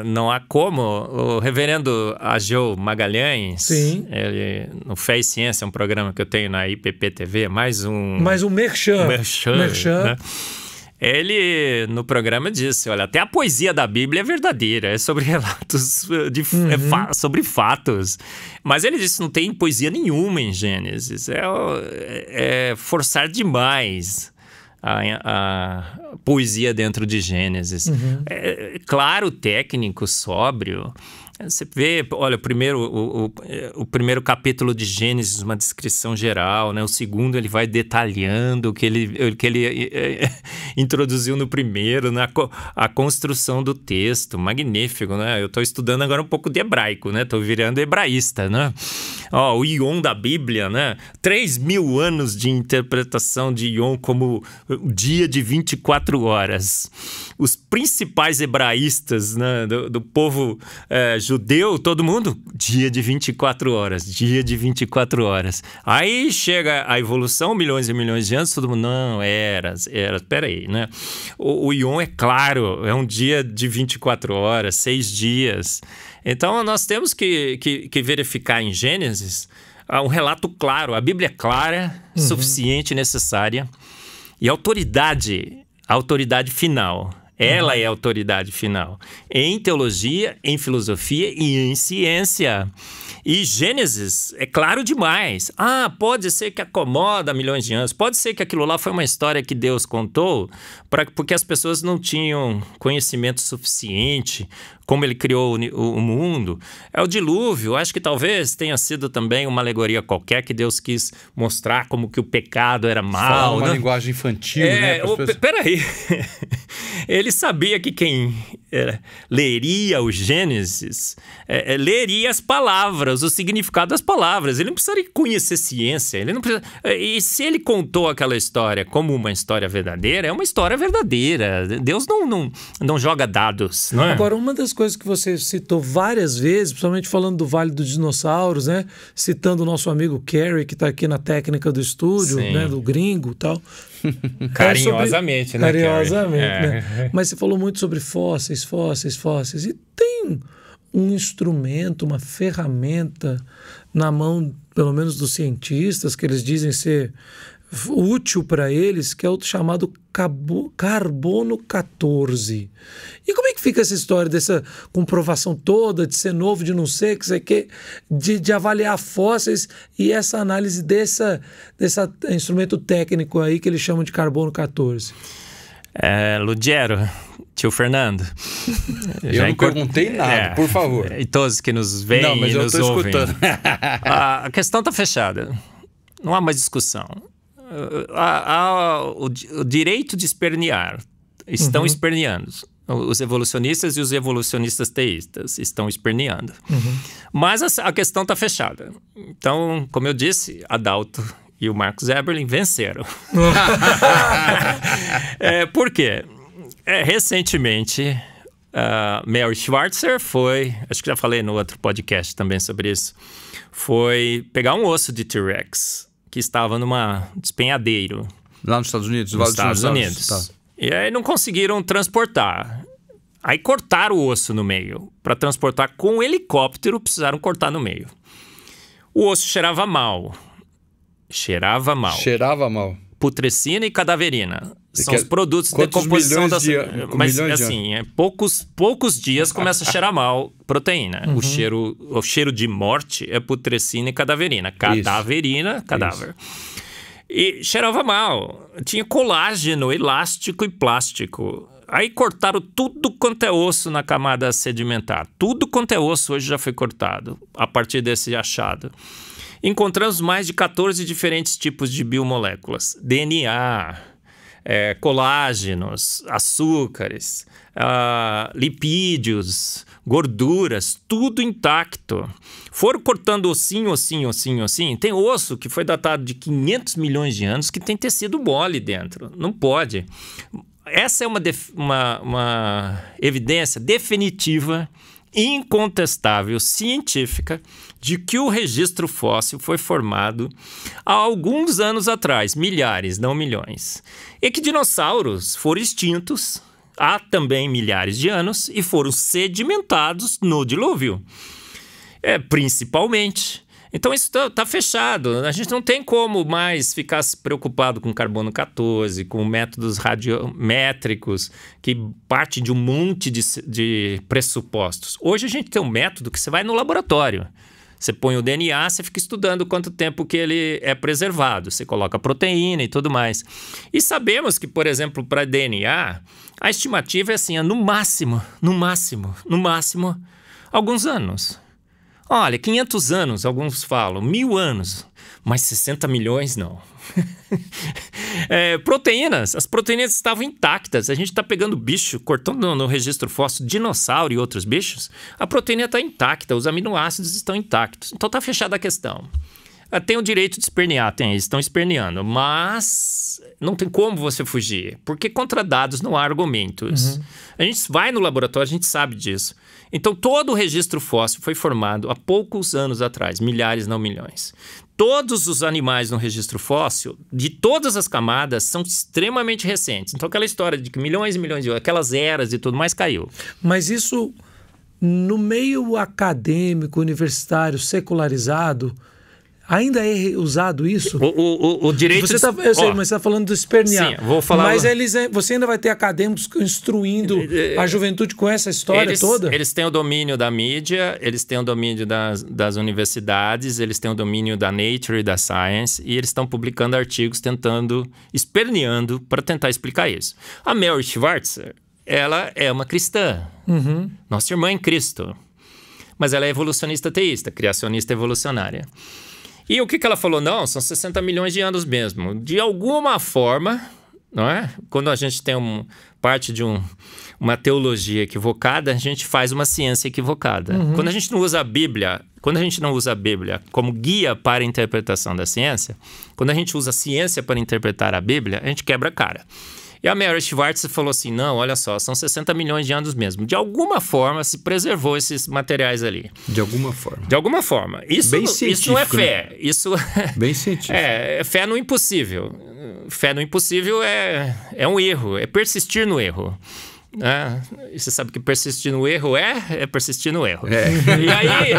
Não há como. O reverendo Ageu Magalhães,
sim,
ele, no Fé e Ciência, um programa que eu tenho na IPP TV, mais um
merchan.
Né? Ele, no programa, disse, olha, até a poesia da Bíblia é verdadeira, é sobre relatos, sobre fatos. Mas ele disse, não tem poesia nenhuma em Gênesis, é forçar demais a poesia dentro de Gênesis. É claro, técnico, sóbrio. Você vê, olha, o primeiro capítulo de Gênesis, uma descrição geral, né? O segundo ele vai detalhando o que ele introduziu no primeiro, a construção do texto, magnífico, né? Eu estou estudando agora um pouco de hebraico, né? Estou virando hebraísta, né? O Yom da Bíblia, né? 3.000 anos de interpretação de Yom como dia de 24 horas. Os principais hebraístas, né, do povo judeu, todo mundo, dia de 24 horas, dia de 24 horas. Aí chega a evolução, milhões e milhões de anos, todo mundo, não, eras, peraí, né? O Yom é claro, é um dia de 24 horas, 6 dias. Então, nós temos que verificar em Gênesis um relato claro, a Bíblia é clara, suficiente, necessária, e a autoridade final. Ela é a autoridade final em teologia, em filosofia e em ciência. E Gênesis é claro demais. Pode ser que acomoda milhões de anos. Pode ser que aquilo lá foi uma história que Deus contou porque as pessoas não tinham conhecimento suficiente, como ele criou o mundo. É o dilúvio. Acho que talvez tenha sido também uma alegoria qualquer que Deus quis mostrar como que o pecado era mal.
Fala uma linguagem infantil, né?
Peraí. Ele sabia que quem leria o Gênesis leria as palavras, o significado das palavras. Ele não precisaria conhecer ciência. E se ele contou aquela história como uma história verdadeira, é uma história verdadeira. Deus não joga dados, não é?
Agora, uma das coisas que você citou várias vezes, principalmente falando do Vale dos Dinossauros, né? Citando o nosso amigo Kerry, que está aqui na técnica do estúdio, né? Do gringo e tal.
Carinhosamente, né?
Carinhosamente, né? Mas você falou muito sobre fósseis. E tem um instrumento, uma ferramenta na mão, pelo menos dos cientistas, que eles dizem ser útil para eles, que é o chamado carbono 14. E como é que fica essa história dessa comprovação toda, de ser novo, de não ser, de avaliar fósseis e essa análise desse instrumento técnico aí que eles chamam de carbono 14?
Ludiero, tio Fernando.
Eu não perguntei nada, por favor.
E todos que nos veem e nos ouvem. Escutando. A questão está fechada. Não há mais discussão. O direito de espernear. Estão esperneando. Os evolucionistas e os evolucionistas teístas estão esperneando. Mas a questão está fechada. Então, como eu disse, Adalto e o Marcos Eberlin venceram. Por quê? Recentemente, Mary Schwartzer acho que já falei no outro podcast também sobre isso, foi pegar um osso de T-Rex que estava numa despenhadeiro.
Lá nos Estados Unidos?
Nos Estados Unidos. Tá. E aí não conseguiram transportar. Aí cortaram o osso no meio. Para transportar com um helicóptero, precisaram cortar no meio. O osso cheirava mal. Putrescina e cadaverina. São os produtos de decomposição da... Mas assim, poucos dias começa a cheirar mal proteína. O cheiro de morte é putrescina e cadaverina. Cadáver. E cheirava mal. Tinha colágeno, elástico e plástico. Aí cortaram tudo quanto é osso na camada sedimentar. Tudo quanto é osso hoje já foi cortado a partir desse achado. Encontramos mais de 14 diferentes tipos de biomoléculas. DNA, colágenos, açúcares, lipídios, gorduras, tudo intacto. Foram cortando ossinho. Tem osso que foi datado de 500 milhões de anos que tem tecido mole dentro. Não pode. Essa é uma evidência definitiva, incontestável, científica, de que o registro fóssil foi formado há alguns anos atrás, milhares, não milhões, e que dinossauros foram extintos há também milhares de anos e foram sedimentados no dilúvio. Principalmente. Então isso tá fechado. A gente não tem como mais ficar se preocupado com carbono 14, com métodos radiométricos, que parte de um monte de pressupostos. Hoje a gente tem um método que você vai no laboratório. Você põe o DNA, você fica estudando quanto tempo que ele é preservado. Você coloca proteína e tudo mais. E sabemos que, por exemplo, para DNA, a estimativa é assim, no máximo, alguns anos. Olha, 500 anos, alguns falam, 1000 anos, mas 60 milhões não. Proteínas, as proteínas estavam intactas. A gente está pegando bicho, cortando no registro fóssil dinossauro e outros bichos. A proteína está intacta, os aminoácidos estão intactos. Então está fechada a questão. Tem o direito de espernear, eles estão esperneando, mas não tem como você fugir, porque contra dados não há argumentos. A gente vai no laboratório, a gente sabe disso. Então todo o registro fóssil foi formado há poucos anos atrás, milhares, não milhões. Todos os animais no registro fóssil, de todas as camadas, são extremamente recentes. Então aquela história de que milhões e milhões de anos, aquelas eras e tudo mais caiu.
Mas isso, no meio acadêmico, universitário, secularizado, ainda é usado isso?
O direito...
Eu sei, mas você está falando do espernear.
Sim, vou falar...
Mas você ainda vai ter acadêmicos instruindo a juventude com essa história toda?
Eles têm o domínio da mídia, eles têm o domínio das universidades, eles têm o domínio da Nature e da Science, e eles estão publicando artigos esperneando para tentar explicar isso. A Mary Schwartzer, ela é uma cristã. Nossa irmã em Cristo. Mas ela é evolucionista teísta, criacionista evolucionária. E o que ela falou? Não, são 60 milhões de anos mesmo. De alguma forma, não é? Quando a gente tem parte de uma teologia equivocada, a gente faz uma ciência equivocada. Quando a gente não usa a Bíblia, como guia para a interpretação da ciência, quando a gente usa a ciência para interpretar a Bíblia, a gente quebra a cara. E a Mary Schwartz falou assim, não, olha só, são 60 milhões de anos mesmo. De alguma forma se preservou esses materiais ali.
De alguma forma.
De alguma forma. Isso não é fé. Né? Isso
bem científico.
É fé no impossível. Fé no impossível é um erro, é persistir no erro. E você sabe que persistir no erro é persistir no erro. E aí,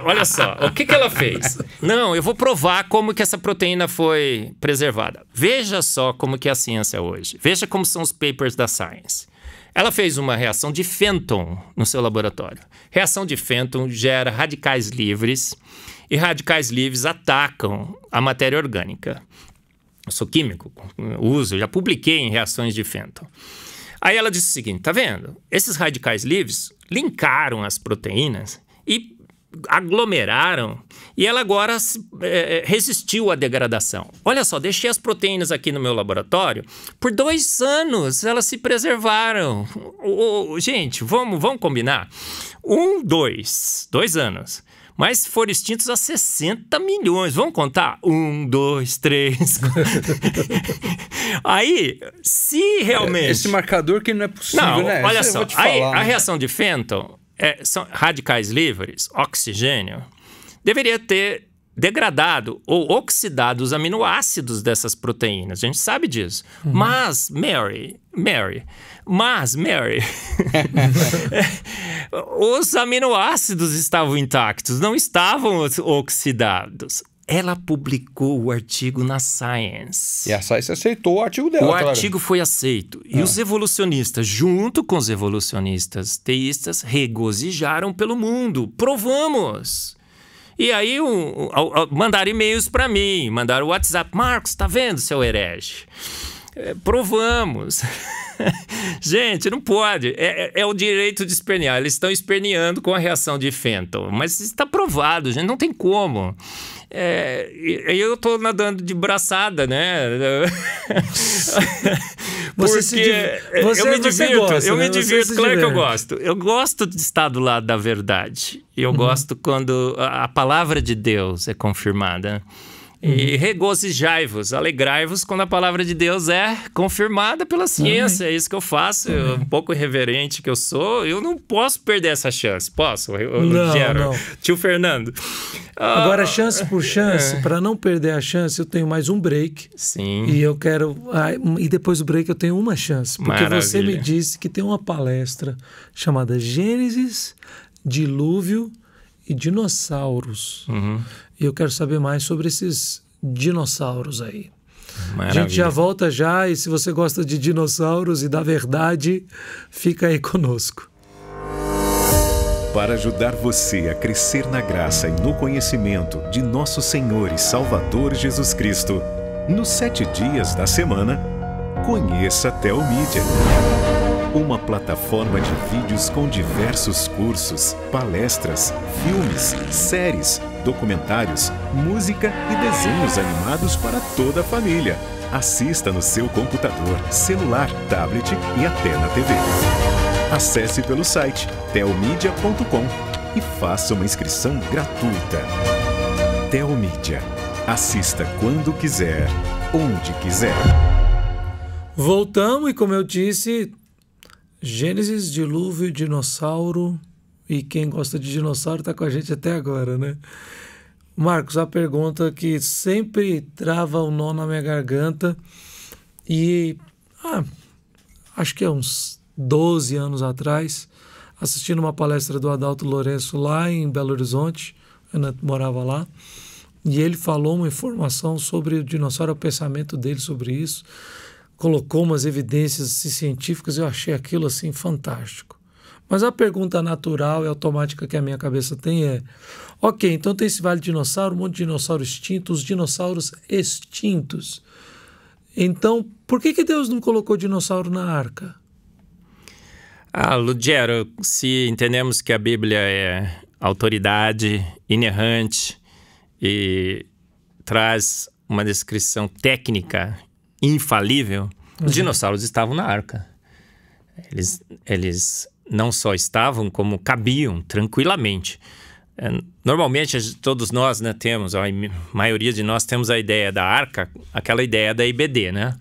olha só, o que ela fez? Não, eu vou provar como que essa proteína foi preservada. Veja só como que é a ciência hoje. Veja como são os papers da Science. Ela fez uma reação de Fenton no seu laboratório. Reação de Fenton gera radicais livres e radicais livres atacam a matéria orgânica. Eu sou químico, já publiquei em reações de Fenton. Aí ela disse o seguinte, tá vendo? Esses radicais livres linkaram as proteínas e aglomeraram e ela agora resistiu à degradação. Olha só, deixei as proteínas aqui no meu laboratório, por 2 anos elas se preservaram. Gente, vamos combinar? 2 anos. Mas foram extintos há 60 milhões. Vamos contar? 1, 2, 3... Aí, se realmente...
Esse marcador que não é possível, né?
Olha só, a reação de Fenton, são radicais livres, oxigênio, deveria ter degradado ou oxidado os aminoácidos dessas proteínas. A gente sabe disso. Mas, Mary... os aminoácidos estavam intactos, não estavam oxidados. Ela publicou o artigo na Science.
E a Science aceitou o artigo dela, claro.
Artigo foi aceito. E os evolucionistas, junto com os evolucionistas teístas, regozijaram pelo mundo. Provamos! E aí mandaram e-mails para mim, mandaram WhatsApp. Marcos, tá vendo, seu herege? Provamos. Gente, não pode. É o direito de espernear. Eles estão esperneando com a reação de Fenton. Mas está provado, gente. Não tem como. Eu estou nadando de braçada, né? Eu me divirto, claro que eu gosto. Eu gosto de estar do lado da verdade. Eu gosto quando a palavra de Deus é confirmada. E regozijai-vos, alegrai-vos quando a palavra de Deus é confirmada pela ciência. É isso que eu faço, um pouco irreverente que eu sou. Eu não posso perder essa chance. Posso?
Não.
Tio Fernando.
Agora, chance por chance, para não perder a chance, eu tenho mais um break.
Sim.
E eu quero... E depois do break eu tenho uma chance. Porque
Maravilha.
Você me disse que tem uma palestra chamada Gênesis, Dilúvio e dinossauros. E eu quero saber mais sobre esses dinossauros aí.
Maravilha.
A gente já volta já, e se você gosta de dinossauros e da verdade, fica aí conosco.
Para ajudar você a crescer na graça e no conhecimento de nosso Senhor e Salvador Jesus Cristo, nos 7 dias da semana, conheça Teomídia. Uma plataforma de vídeos com diversos cursos, palestras, filmes, séries, documentários, música e desenhos animados para toda a família. Assista no seu computador, celular, tablet e até na TV. Acesse pelo site teomídia.com e faça uma inscrição gratuita. Teomídia. Assista quando quiser, onde quiser.
Voltamos e, como eu disse, Gênesis, dilúvio, dinossauro, e quem gosta de dinossauro está com a gente até agora, né? Marcos, a pergunta que sempre trava o nó na minha garganta, e acho que é uns 12 anos atrás, assistindo uma palestra do Adalto Lourenço lá em Belo Horizonte, eu morava lá, e ele falou uma informação sobre o dinossauro, o pensamento dele sobre isso, colocou umas evidências científicas, eu achei aquilo assim fantástico. Mas a pergunta natural e automática que a minha cabeça tem é: ok, então tem esse vale de dinossauro, um monte de dinossauro extinto, os dinossauros extintos. Então, por que Deus não colocou dinossauro na arca?
Lugero, se entendemos que a Bíblia é autoridade inerrante e traz uma descrição técnica infalível, os dinossauros estavam na arca. Eles não só estavam, como cabiam tranquilamente. Normalmente, todos nós, né, temos, a maioria de nós temos a ideia da arca, aquela ideia da IBD, né?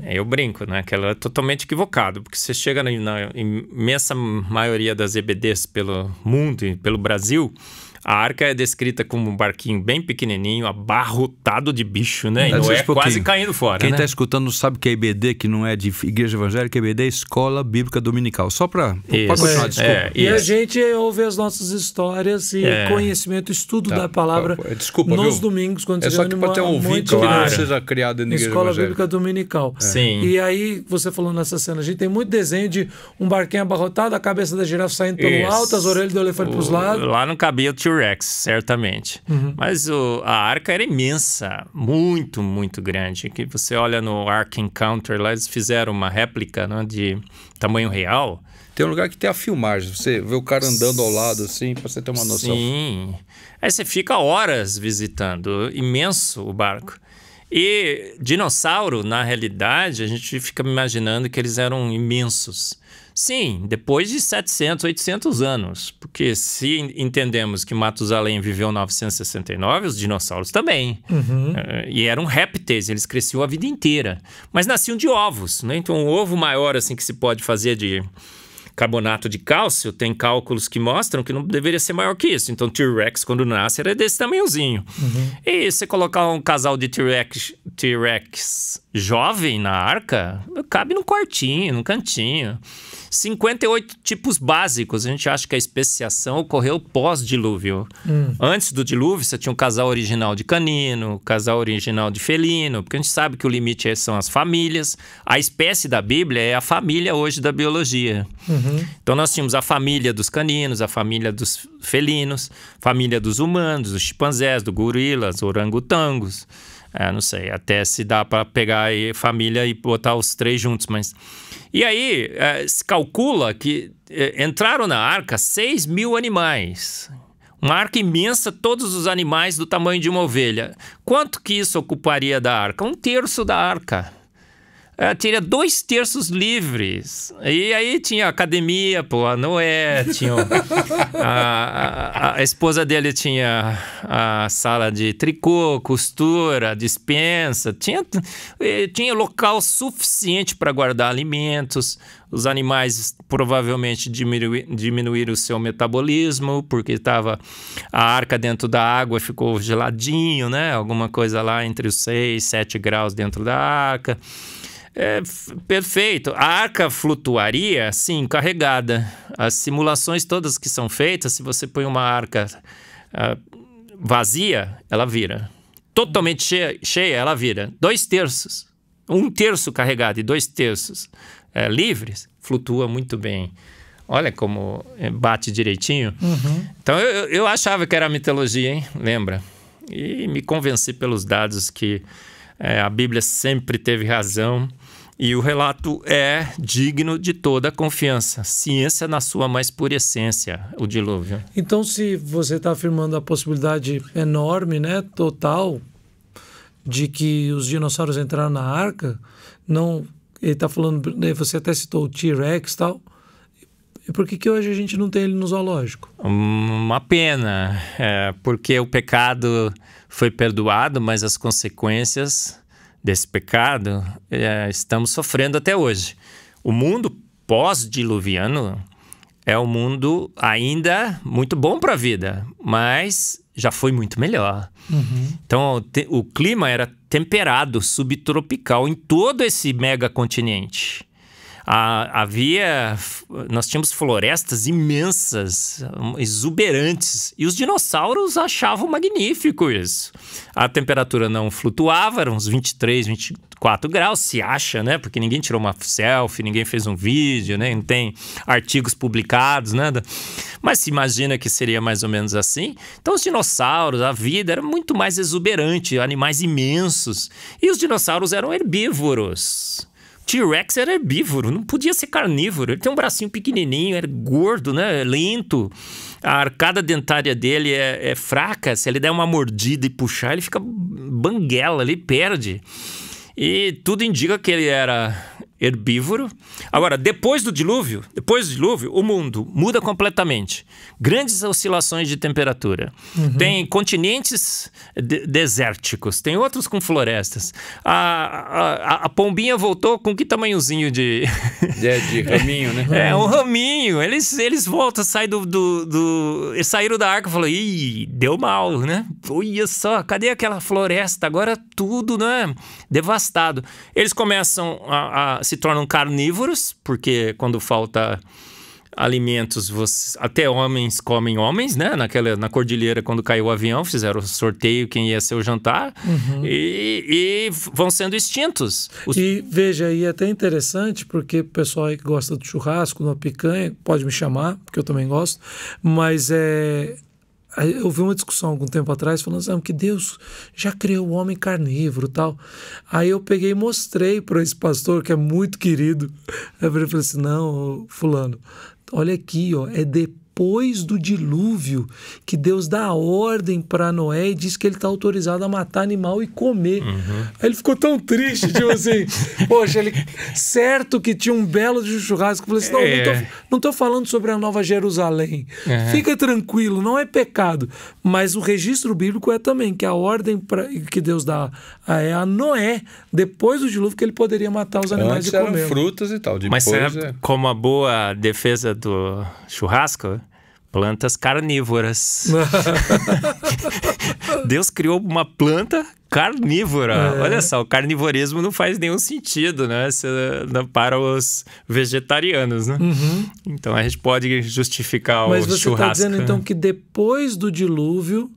Eu brinco, né? Que ela é totalmente equivocado, porque você chega na imensa maioria das IBDs pelo mundo e pelo Brasil, a arca é descrita como um barquinho bem pequenininho, abarrotado de bicho, né? E não é quase caindo fora,
Quem
né?
está escutando não sabe que é IBD, que não é de igreja evangélica, IBD é Escola Bíblica Dominical. Só para continuar, desculpa.
E a gente ouve as nossas histórias e conhecimento, estudo da palavra nos domingos, quando
é
você
só que para ter um ouvinte que não seja criado na igreja
Escola
evangélica.
Bíblica Dominical.
Sim.
E aí, você falou nessa cena, a gente tem muito desenho de um barquinho abarrotado, a cabeça da girafa saindo pelo alto, as orelhas do elefante para os lados.
Lá não cabia o T-Rex, certamente. Mas a arca era imensa, muito, muito grande. Que você olha no Ark Encounter, lá eles fizeram uma réplica, né, de tamanho real.
Tem um lugar que tem a filmagem, você vê o cara andando ao lado assim, para você ter uma noção.
Sim. Aí você fica horas visitando, imenso o barco. E dinossauro, na realidade, a gente fica imaginando que eles eram imensos. Sim, depois de 700, 800 anos. Porque se entendemos que Matusalém viveu 969, os dinossauros também. E eram répteis, eles cresciam a vida inteira. Mas nasciam de ovos, né? Então, o ovo maior assim que se pode fazer de carbonato de cálcio, tem cálculos que mostram que não deveria ser maior que isso. Então, T-Rex, quando nasce, era desse tamanhozinho. E você colocar um casal de T-Rex jovem na arca, cabe num quartinho, num cantinho. 58 tipos básicos. A gente acha que a especiação ocorreu pós-dilúvio. Antes do dilúvio, você tinha um casal original de canino, casal original de felino, porque a gente sabe que o limite são as famílias. A espécie da Bíblia é a família hoje da biologia. Então, nós tínhamos a família dos caninos, a família dos felinos, família dos humanos, dos chimpanzés, dos gorilas, orangotangos. Não sei, até se dá para pegar aí família e botar os três juntos, mas... E aí, se calcula que entraram na arca 6 mil animais. Uma arca imensa, todos os animais do tamanho de uma ovelha. Quanto que isso ocuparia da arca? 1/3 da arca. Tinha 2/3 livres. E aí tinha a academia, a Noé, tinha a esposa dele tinha a sala de tricô, costura, dispensa, tinha local suficiente para guardar alimentos. Os animais provavelmente diminuíram o seu metabolismo, porque estava a arca dentro da água, ficou geladinho, né? Alguma coisa lá entre os 6, 7 graus dentro da arca. Perfeito. A arca flutuaria, sim, carregada. As simulações todas que são feitas, se você põe uma arca vazia, ela vira. Totalmente cheia, ela vira. 2/3. 1/3 carregado e 2/3 livres, flutua muito bem. Olha como bate direitinho. Então eu achava que era mitologia, hein? Lembra? E me convenci pelos dados que a Bíblia sempre teve razão e o relato é digno de toda confiança. Ciência na sua mais pura essência, o dilúvio.
Então, se você está afirmando a possibilidade enorme, né, total, de que os dinossauros entraram na arca, não, ele está falando, você até citou o T-Rex e tal, e por que hoje a gente não tem ele no zoológico?
Uma pena, porque o pecado foi perdoado, mas as consequências desse pecado estamos sofrendo até hoje. O mundo pós-diluviano é um mundo ainda muito bom para a vida, mas já foi muito melhor. Então, o clima era temperado, subtropical em todo esse megacontinente. Nós tínhamos florestas imensas, exuberantes, e os dinossauros achavam magnífico isso. A temperatura não flutuava, eram uns 23, 24 graus, se acha, né? Porque ninguém tirou uma selfie, ninguém fez um vídeo, né? Não tem artigos publicados, nada. Mas se imagina que seria mais ou menos assim. Então os dinossauros, a vida era muito mais exuberante, animais imensos. E os dinossauros eram herbívoros. T-Rex era herbívoro, não podia ser carnívoro. Ele tem um bracinho pequenininho, era gordo, né? Lento. A arcada dentária dele é fraca. Se ele der uma mordida e puxar, ele fica banguela, ele perde. E tudo indica que ele era herbívoro. Agora, depois do dilúvio, o mundo muda completamente. Grandes oscilações de temperatura. Tem continentes desérticos, tem outros com florestas. A pombinha voltou com que tamanhozinho de...
de raminho, né?
Um raminho. Eles voltam, eles saíram da arca e falaram, ih, deu mal, né? Olha só, cadê aquela floresta? Agora tudo, né? Devastado. Eles começam se tornam carnívoros, porque quando falta alimentos, até homens comem homens, né? Na cordilheira, quando caiu o avião, fizeram o sorteio, quem ia ser o jantar, e vão sendo extintos.
E veja, e é até interessante, porque o pessoal aí que gosta do churrasco, uma picanha, pode me chamar, porque eu também gosto, mas eu vi uma discussão algum tempo atrás falando assim, que Deus já criou o homem carnívoro e tal. Aí eu peguei e mostrei para esse pastor, que é muito querido. Eu falei assim, não, fulano, olha aqui, ó, é depois do dilúvio que Deus dá a ordem para Noé e diz que ele está autorizado a matar animal e comer. Aí ele ficou tão triste, tipo assim, poxa, certo que tinha um belo de churrasco. Eu falei assim, não tô falando sobre a Nova Jerusalém. Fica tranquilo, não é pecado. Mas o registro bíblico é também que a ordem que Deus dá a Noé, depois do dilúvio, que ele poderia matar os animais e comer.
Eram frutas e tal.
Mas sabe como a boa defesa do churrasco? Plantas carnívoras. Deus criou uma planta carnívora. Olha só, o carnivorismo não faz nenhum sentido, né? Para os vegetarianos, né? Então a gente pode justificar o churrasco.
Mas você está dizendo então que depois do dilúvio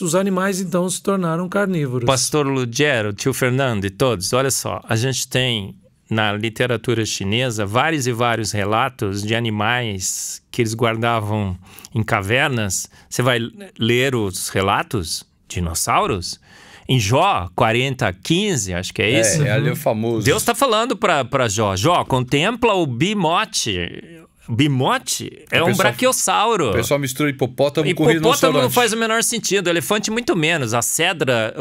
os animais então se tornaram carnívoros.
Pastor Lugero, tio Fernando e todos, olha só, a gente tem na literatura chinesa vários e vários relatos de animais que eles guardavam em cavernas. Você vai ler os relatos? Dinossauros? Em Jó 40:15, acho que é isso.
Ali é o famoso.
Deus está falando para Jó. Jó, contempla o bimote. Bimote é um braquiosauro.
O pessoal mistura hipopótamo com rinoceronte.
Hipopótamo não faz o menor sentido. Elefante muito menos. A cedra,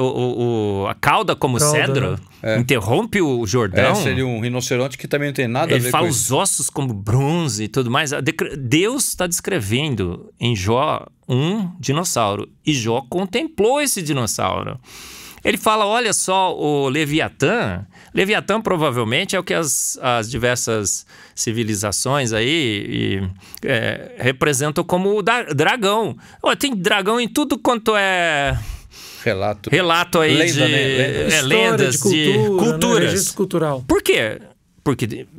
a cauda como cedro, interrompe o Jordão.
Seria um rinoceronte que também não tem nada a ver com isso.
Ele fala os ossos como bronze e tudo mais. Deus está descrevendo em Jó um dinossauro. E Jó contemplou esse dinossauro. Ele fala, olha só, o Leviatã. Leviatã provavelmente é o que as diversas civilizações aí representam como o dragão. Tem dragão em tudo quanto é... Relato aí
lenda,
de...
História,
lendas,
de cultura.
culturas.
Né? Registro cultural.
Por quê?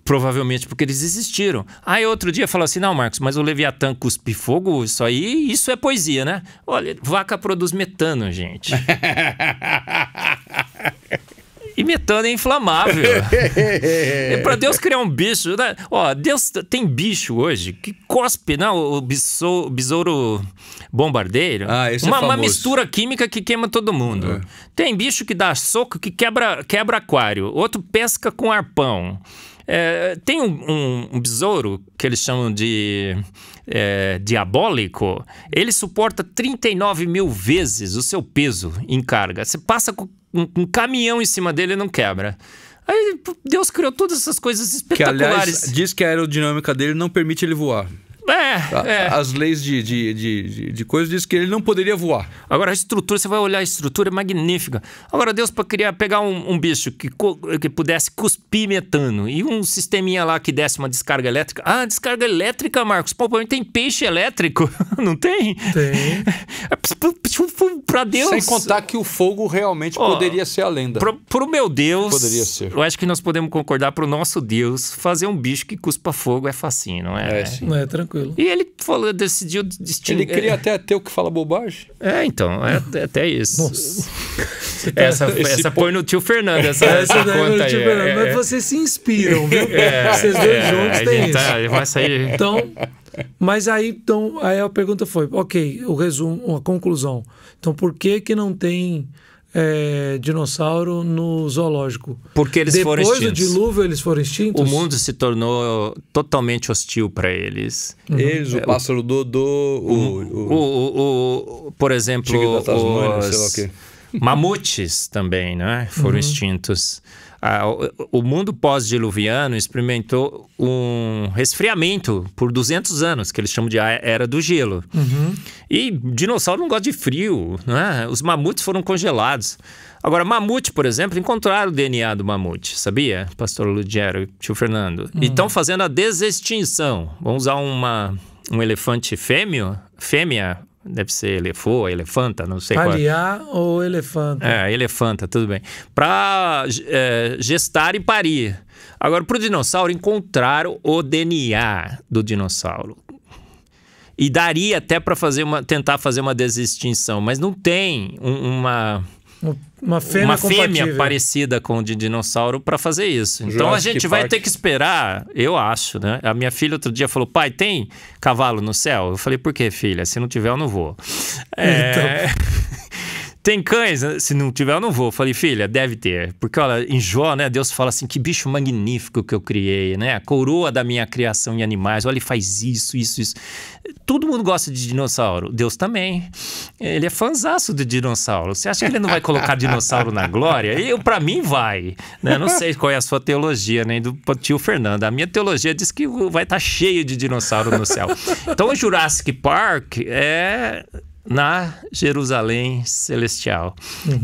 provavelmente porque eles existiram. Aí outro dia falou assim, não, Marcos, mas o Leviatã cuspe fogo, isso é poesia, né? Olha, vaca produz metano, gente. E metano é inflamável. É para Deus criar um bicho, né? Ó, Deus tem bicho hoje que cospe, não? O besouro bombardeiro.
Esse é
uma
famoso.
mistura química que queima todo mundo. Tem bicho que dá soco que quebra aquário. Outro pesca com arpão. Tem um besouro que eles chamam de diabólico. Ele suporta 39 mil vezes o seu peso em carga. Você passa com um caminhão em cima dele e não quebra. Aí Deus criou todas essas coisas espetaculares.
Que, aliás, diz que a aerodinâmica dele não permite ele voar. As leis de coisas diz que ele não poderia voar.
Agora a estrutura, você vai olhar a estrutura, é magnífica. Agora Deus, para pegar um bicho que pudesse cuspir metano e um sisteminha lá que desse uma descarga elétrica. Descarga elétrica, Marcos. Pô, tem peixe elétrico, não tem?
Tem.
Para Deus.
Sem contar que o fogo realmente poderia ser a lenda.
Pro meu Deus,
poderia ser.
Eu acho que nós podemos concordar pro nosso Deus, fazer um bicho que cuspa fogo é facinho, não é?
Não é tranquilo.
E ele decidiu distinguir.
Ele queria até ter o que fala bobagem.
Então, até isso.
Nossa.
Essa põe no tio Fernando, essa conta aí.
Mas vocês se inspiram, viu? Vocês dois juntos têm isso.
Vai sair.
Então, mas aí a pergunta foi, ok, o resumo, a conclusão. Então, por que não tem dinossauro no zoológico?
Porque eles foram extintos.
Depois do dilúvio eles foram extintos?
O mundo se tornou totalmente hostil para eles.
Eles, o pássaro Dodô,
por exemplo,
tigre da Tasmânia, sei lá o quê.
Mamutes também, né? Foram extintos. O mundo pós-diluviano experimentou um resfriamento por 200 anos, que eles chamam de Era do Gelo. E dinossauro não gosta de frio, né? Os mamutes foram congelados. Agora, mamute, por exemplo, encontraram o DNA do mamute, sabia? Pastor Lugero, tio Fernando. E estão fazendo a desextinção. Vamos usar um elefante fêmea, deve ser elefanta, não sei qual.
Paliar ou elefanta?
Elefanta, tudo bem. Para gestar e parir. Agora, para o dinossauro, encontraram o DNA do dinossauro. E daria até para tentar fazer uma desextinção, mas não tem uma fêmea parecida com o de dinossauro para fazer isso. Então a gente vai ter que esperar, eu acho, né? A minha filha outro dia falou, pai, tem cavalo no céu? Eu falei, por quê, filha? Se não tiver, eu não vou. Tem cães? Se não tiver, eu não vou. Eu falei, filha, deve ter. Porque, olha, em Jó, né, Deus fala assim, que bicho magnífico que eu criei, né? A coroa da minha criação em animais. Olha, ele faz isso. Todo mundo gosta de dinossauro. Deus também. Ele é fãzaço de dinossauro. Você acha que ele não vai colocar dinossauro na glória? Pra mim, vai. Né? Não sei qual é a sua teologia, nem do tio Fernando. A minha teologia diz que vai estar cheio de dinossauro no céu. Então, o Jurassic Park é na Jerusalém Celestial.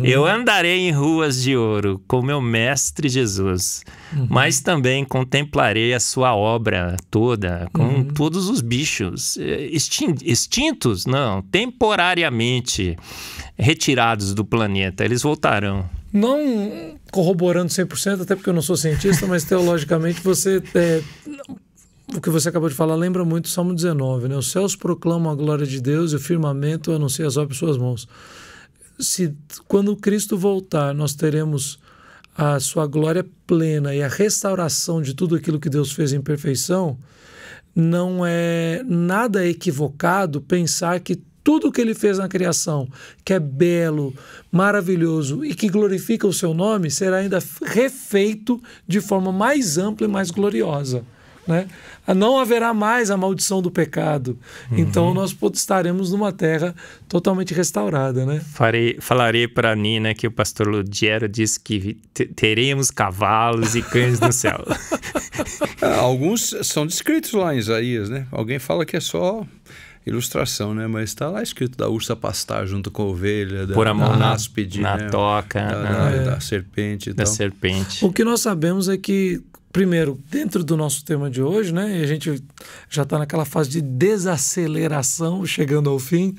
Eu andarei em ruas de ouro com meu mestre Jesus, mas também contemplarei a sua obra toda, com todos os bichos extintos, não, temporariamente retirados do planeta. Eles voltarão.
Não corroborando 100%, até porque eu não sou cientista, mas teologicamente o que você acabou de falar lembra muito o Salmo 19, né? Os céus proclamam a glória de Deus e o firmamento anuncia as obras de suas mãos. Quando Cristo voltar, nós teremos a sua glória plena e a restauração de tudo aquilo que Deus fez em perfeição. Não é nada equivocado pensar que tudo que ele fez na criação, que é belo, maravilhoso e que glorifica o seu nome, será ainda refeito de forma mais ampla e mais gloriosa. Né? Não haverá mais a maldição do pecado. Então nós estaremos numa terra totalmente restaurada, né?
Falarei para a Nina que o pastor Lugero disse que teremos cavalos e cães no céu.
Alguns são descritos lá em Isaías, né? Alguém fala que é só ilustração, né? Mas está lá escrito da ursa pastar junto com a ovelha,
por a mão
da áspide,
na
né?
toca,
da serpente e
da
tal.
serpente.
O que nós sabemos é que, primeiro, dentro do nosso tema de hoje, né? E a gente já está naquela fase de desaceleração, chegando ao fim,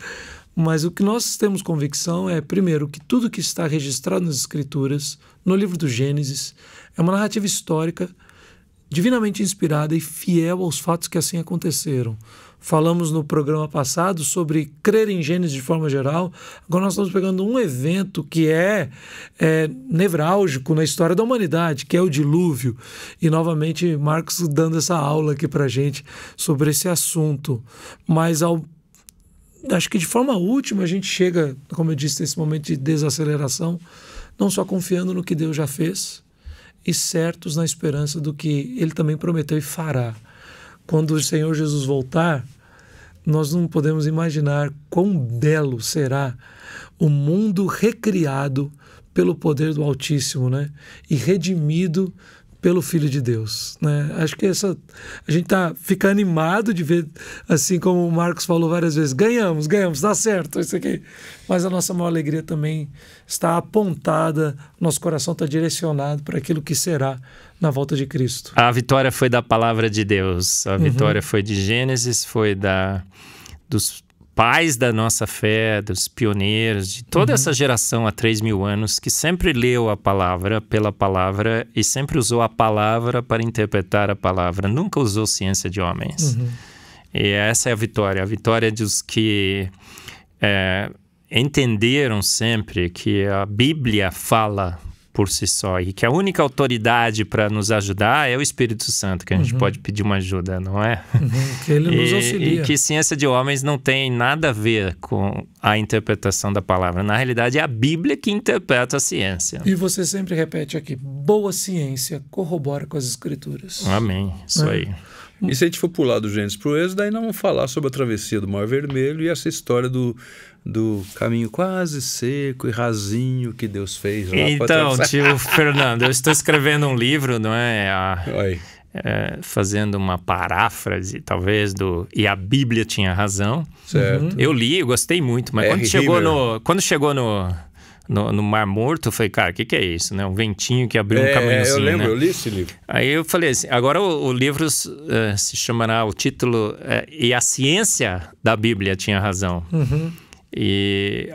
mas o que nós temos convicção é, primeiro, que tudo que está registrado nas Escrituras, no livro do Gênesis, é uma narrativa histórica divinamente inspirada e fiel aos fatos que assim aconteceram. Falamos no programa passado sobre crer em Gênesis de forma geral. Agora nós estamos pegando um evento que é nevrálgico na história da humanidade, que é o dilúvio. E novamente Marcos dando essa aula aqui para a gente sobre esse assunto. Mas acho que de forma última a gente chega, como eu disse, nesse momento de desaceleração, não só confiando no que Deus já fez e certos na esperança do que Ele também prometeu e fará. Quando o Senhor Jesus voltar, nós não podemos imaginar quão belo será o mundo recriado pelo poder do Altíssimo, né? E redimido pelo Filho de Deus, né? Acho que a gente fica animado de ver, assim como o Marcos falou várias vezes, ganhamos, dá certo isso aqui. Mas a nossa maior alegria também está apontada, nosso coração está direcionado para aquilo que será na volta de Cristo.
A vitória foi da palavra de Deus, a vitória foi de Gênesis, foi dos pais da nossa fé, dos pioneiros, de toda essa geração há 3.000 anos que sempre leu a palavra pela palavra e sempre usou a palavra para interpretar a palavra, nunca usou ciência de homens. E essa é a vitória dos que entenderam sempre que a Bíblia fala por si só e que a única autoridade para nos ajudar é o Espírito Santo, que a gente pode pedir uma ajuda, não é?
Que ele nos auxilia.
E que ciência de homens não tem nada a ver com a interpretação da palavra. Na realidade, é a Bíblia que interpreta a ciência.
E você sempre repete aqui, boa ciência corrobora com as Escrituras.
Amém, isso aí.
E se a gente for pular do Gênesis para o Êxodo, daí não vamos falar sobre a travessia do Mar Vermelho e essa história do caminho quase seco e rasinho que Deus fez lá.
Então, tio Fernando, eu estou escrevendo um livro, não é? Fazendo uma paráfrase, talvez, E a Bíblia tinha razão.
Certo.
Eu li, eu gostei muito, mas quando chegou no Mar Morto, eu falei, cara, o que é isso? Né? Um ventinho que abriu um caminhozinho.
Eu lembro,
né?
Eu li esse livro.
Aí eu falei assim, agora o livro se chamará, o título, E a Ciência da Bíblia tinha razão. E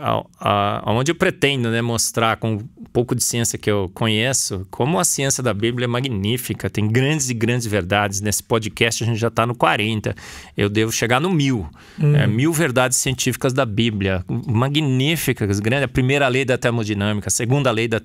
onde eu pretendo, né, mostrar com um pouco de ciência que eu conheço, como a ciência da Bíblia é magnífica, tem grandes e grandes verdades. Nesse podcast a gente já está no 40, eu devo chegar no 1000. 1000 verdades científicas da Bíblia, magníficas, grandes. A primeira lei da termodinâmica, a segunda lei da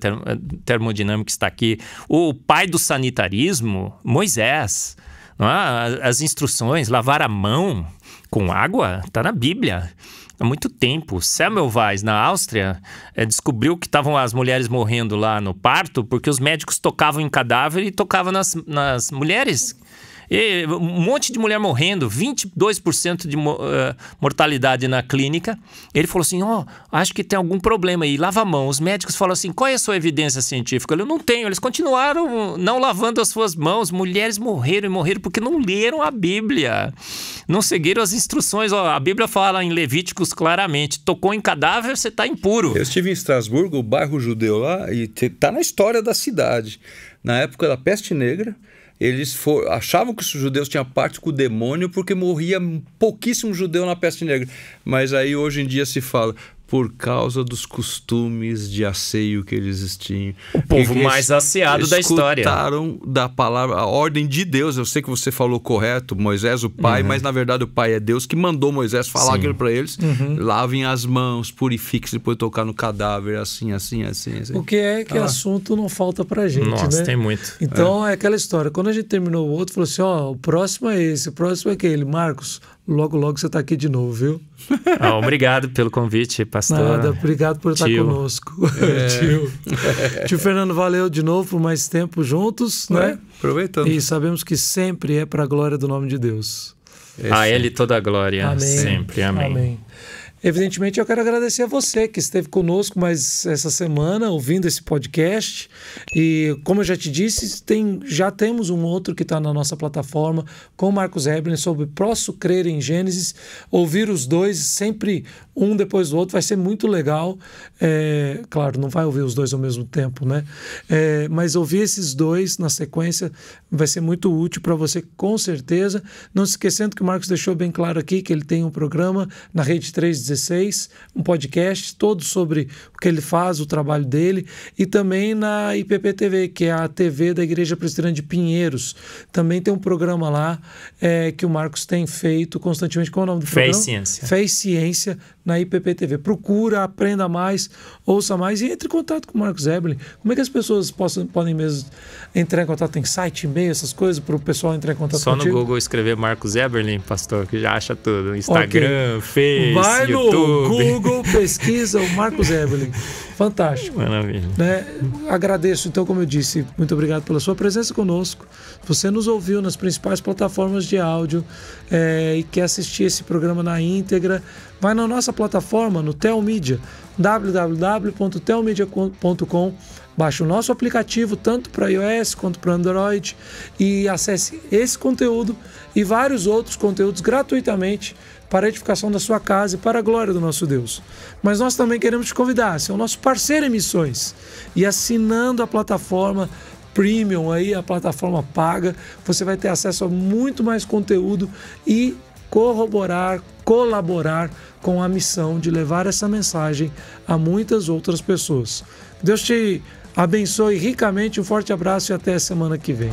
termodinâmica está aqui. O pai do sanitarismo, Moisés, não é? As instruções, lavar a mão com água, está na Bíblia. Há muito tempo. Samuel Weiss, na Áustria, descobriu que estavam as mulheres morrendo lá no parto porque os médicos tocavam em cadáver e tocavam nas mulheres. E um monte de mulher morrendo, 22% de mortalidade na clínica. Ele falou assim, acho que tem algum problema aí, lava a mão. Os médicos falaram assim, qual é a sua evidência científica? Eu não tenho. Eles continuaram não lavando as suas mãos. Mulheres morreram porque não leram a Bíblia. Não seguiram as instruções. A Bíblia fala em Levíticos claramente, tocou em cadáver, você está impuro.
Eu estive em Estrasburgo, o bairro judeu lá, e está na história da cidade. Na época da peste negra, eles achavam que os judeus tinham parte com o demônio porque morria pouquíssimo judeu na peste negra. Mas aí hoje em dia se fala por causa dos costumes de asseio que eles tinham.
O povo mais asseado da história.
Escutaram da palavra, a ordem de Deus. Eu sei que você falou correto, Moisés, o pai, mas na verdade o pai é Deus que mandou Moisés falar aquilo para eles. Lavem as mãos, purifiquem-se, depois tocar no cadáver, assim.
O que é que assunto não falta pra gente,
Nossa,
né?
tem muito.
Então é aquela história. Quando a gente terminou o outro, falou assim, o próximo é esse, o próximo é aquele. Marcos, logo você tá aqui de novo, viu?
Obrigado pelo convite, pastor.
Nada, obrigado por estar conosco. Tio Fernando, valeu de novo por mais tempo juntos, né?
Aproveitando.
E sabemos que sempre é para a glória do nome de Deus.
A Ele toda a glória,
amém.
Sempre, amém.
Evidentemente, eu quero agradecer a você que esteve conosco mais essa semana, ouvindo esse podcast. E, como eu já te disse, já temos um outro que está na nossa plataforma, com o Marcos Hebner, sobre Posso Crer em Gênesis. Ouvir os dois, sempre um depois do outro, vai ser muito legal. Claro, não vai ouvir os dois ao mesmo tempo, né? Mas ouvir esses dois na sequência vai ser muito útil para você, com certeza. Não se esquecendo que o Marcos deixou bem claro aqui que ele tem um programa na Rede 316, 16, um podcast todo sobre o que ele faz, o trabalho dele, e também na IPP-TV, que é a TV da Igreja Presbiteriana de Pinheiros. Também tem um programa lá que o Marcos tem feito constantemente. Qual é o nome do programa?
Fé e Ciência.
Fé e Ciência na IPP-TV. Procura, aprenda mais, ouça mais e entre em contato com o Marcos Eberlin. Como é que as pessoas podem mesmo entrar em contato? Tem site, e-mail, essas coisas para o pessoal entrar em contato
Só
contigo?
no Google escrever Marcos Eberlin, pastor, que já acha tudo. Instagram, Face,
Vai
YouTube.
no Google, pesquisa o Marcos Eberlin. Fantástico.
Maravilha.
Né? Agradeço, então, como eu disse, muito obrigado pela sua presença conosco. Você nos ouviu nas principais plataformas de áudio e quer assistir esse programa na íntegra, vai na nossa plataforma, no Telmedia, www.telmedia.com. Baixe o nosso aplicativo, tanto para iOS quanto para Android, e acesse esse conteúdo e vários outros conteúdos gratuitamente para a edificação da sua casa e para a glória do nosso Deus. Mas nós também queremos te convidar a ser o nosso parceiro em missões. E assinando a plataforma Premium, aí, a plataforma paga, você vai ter acesso a muito mais conteúdo e colaborar com a missão de levar essa mensagem a muitas outras pessoas. Deus te abençoe ricamente, um forte abraço e até a semana que vem.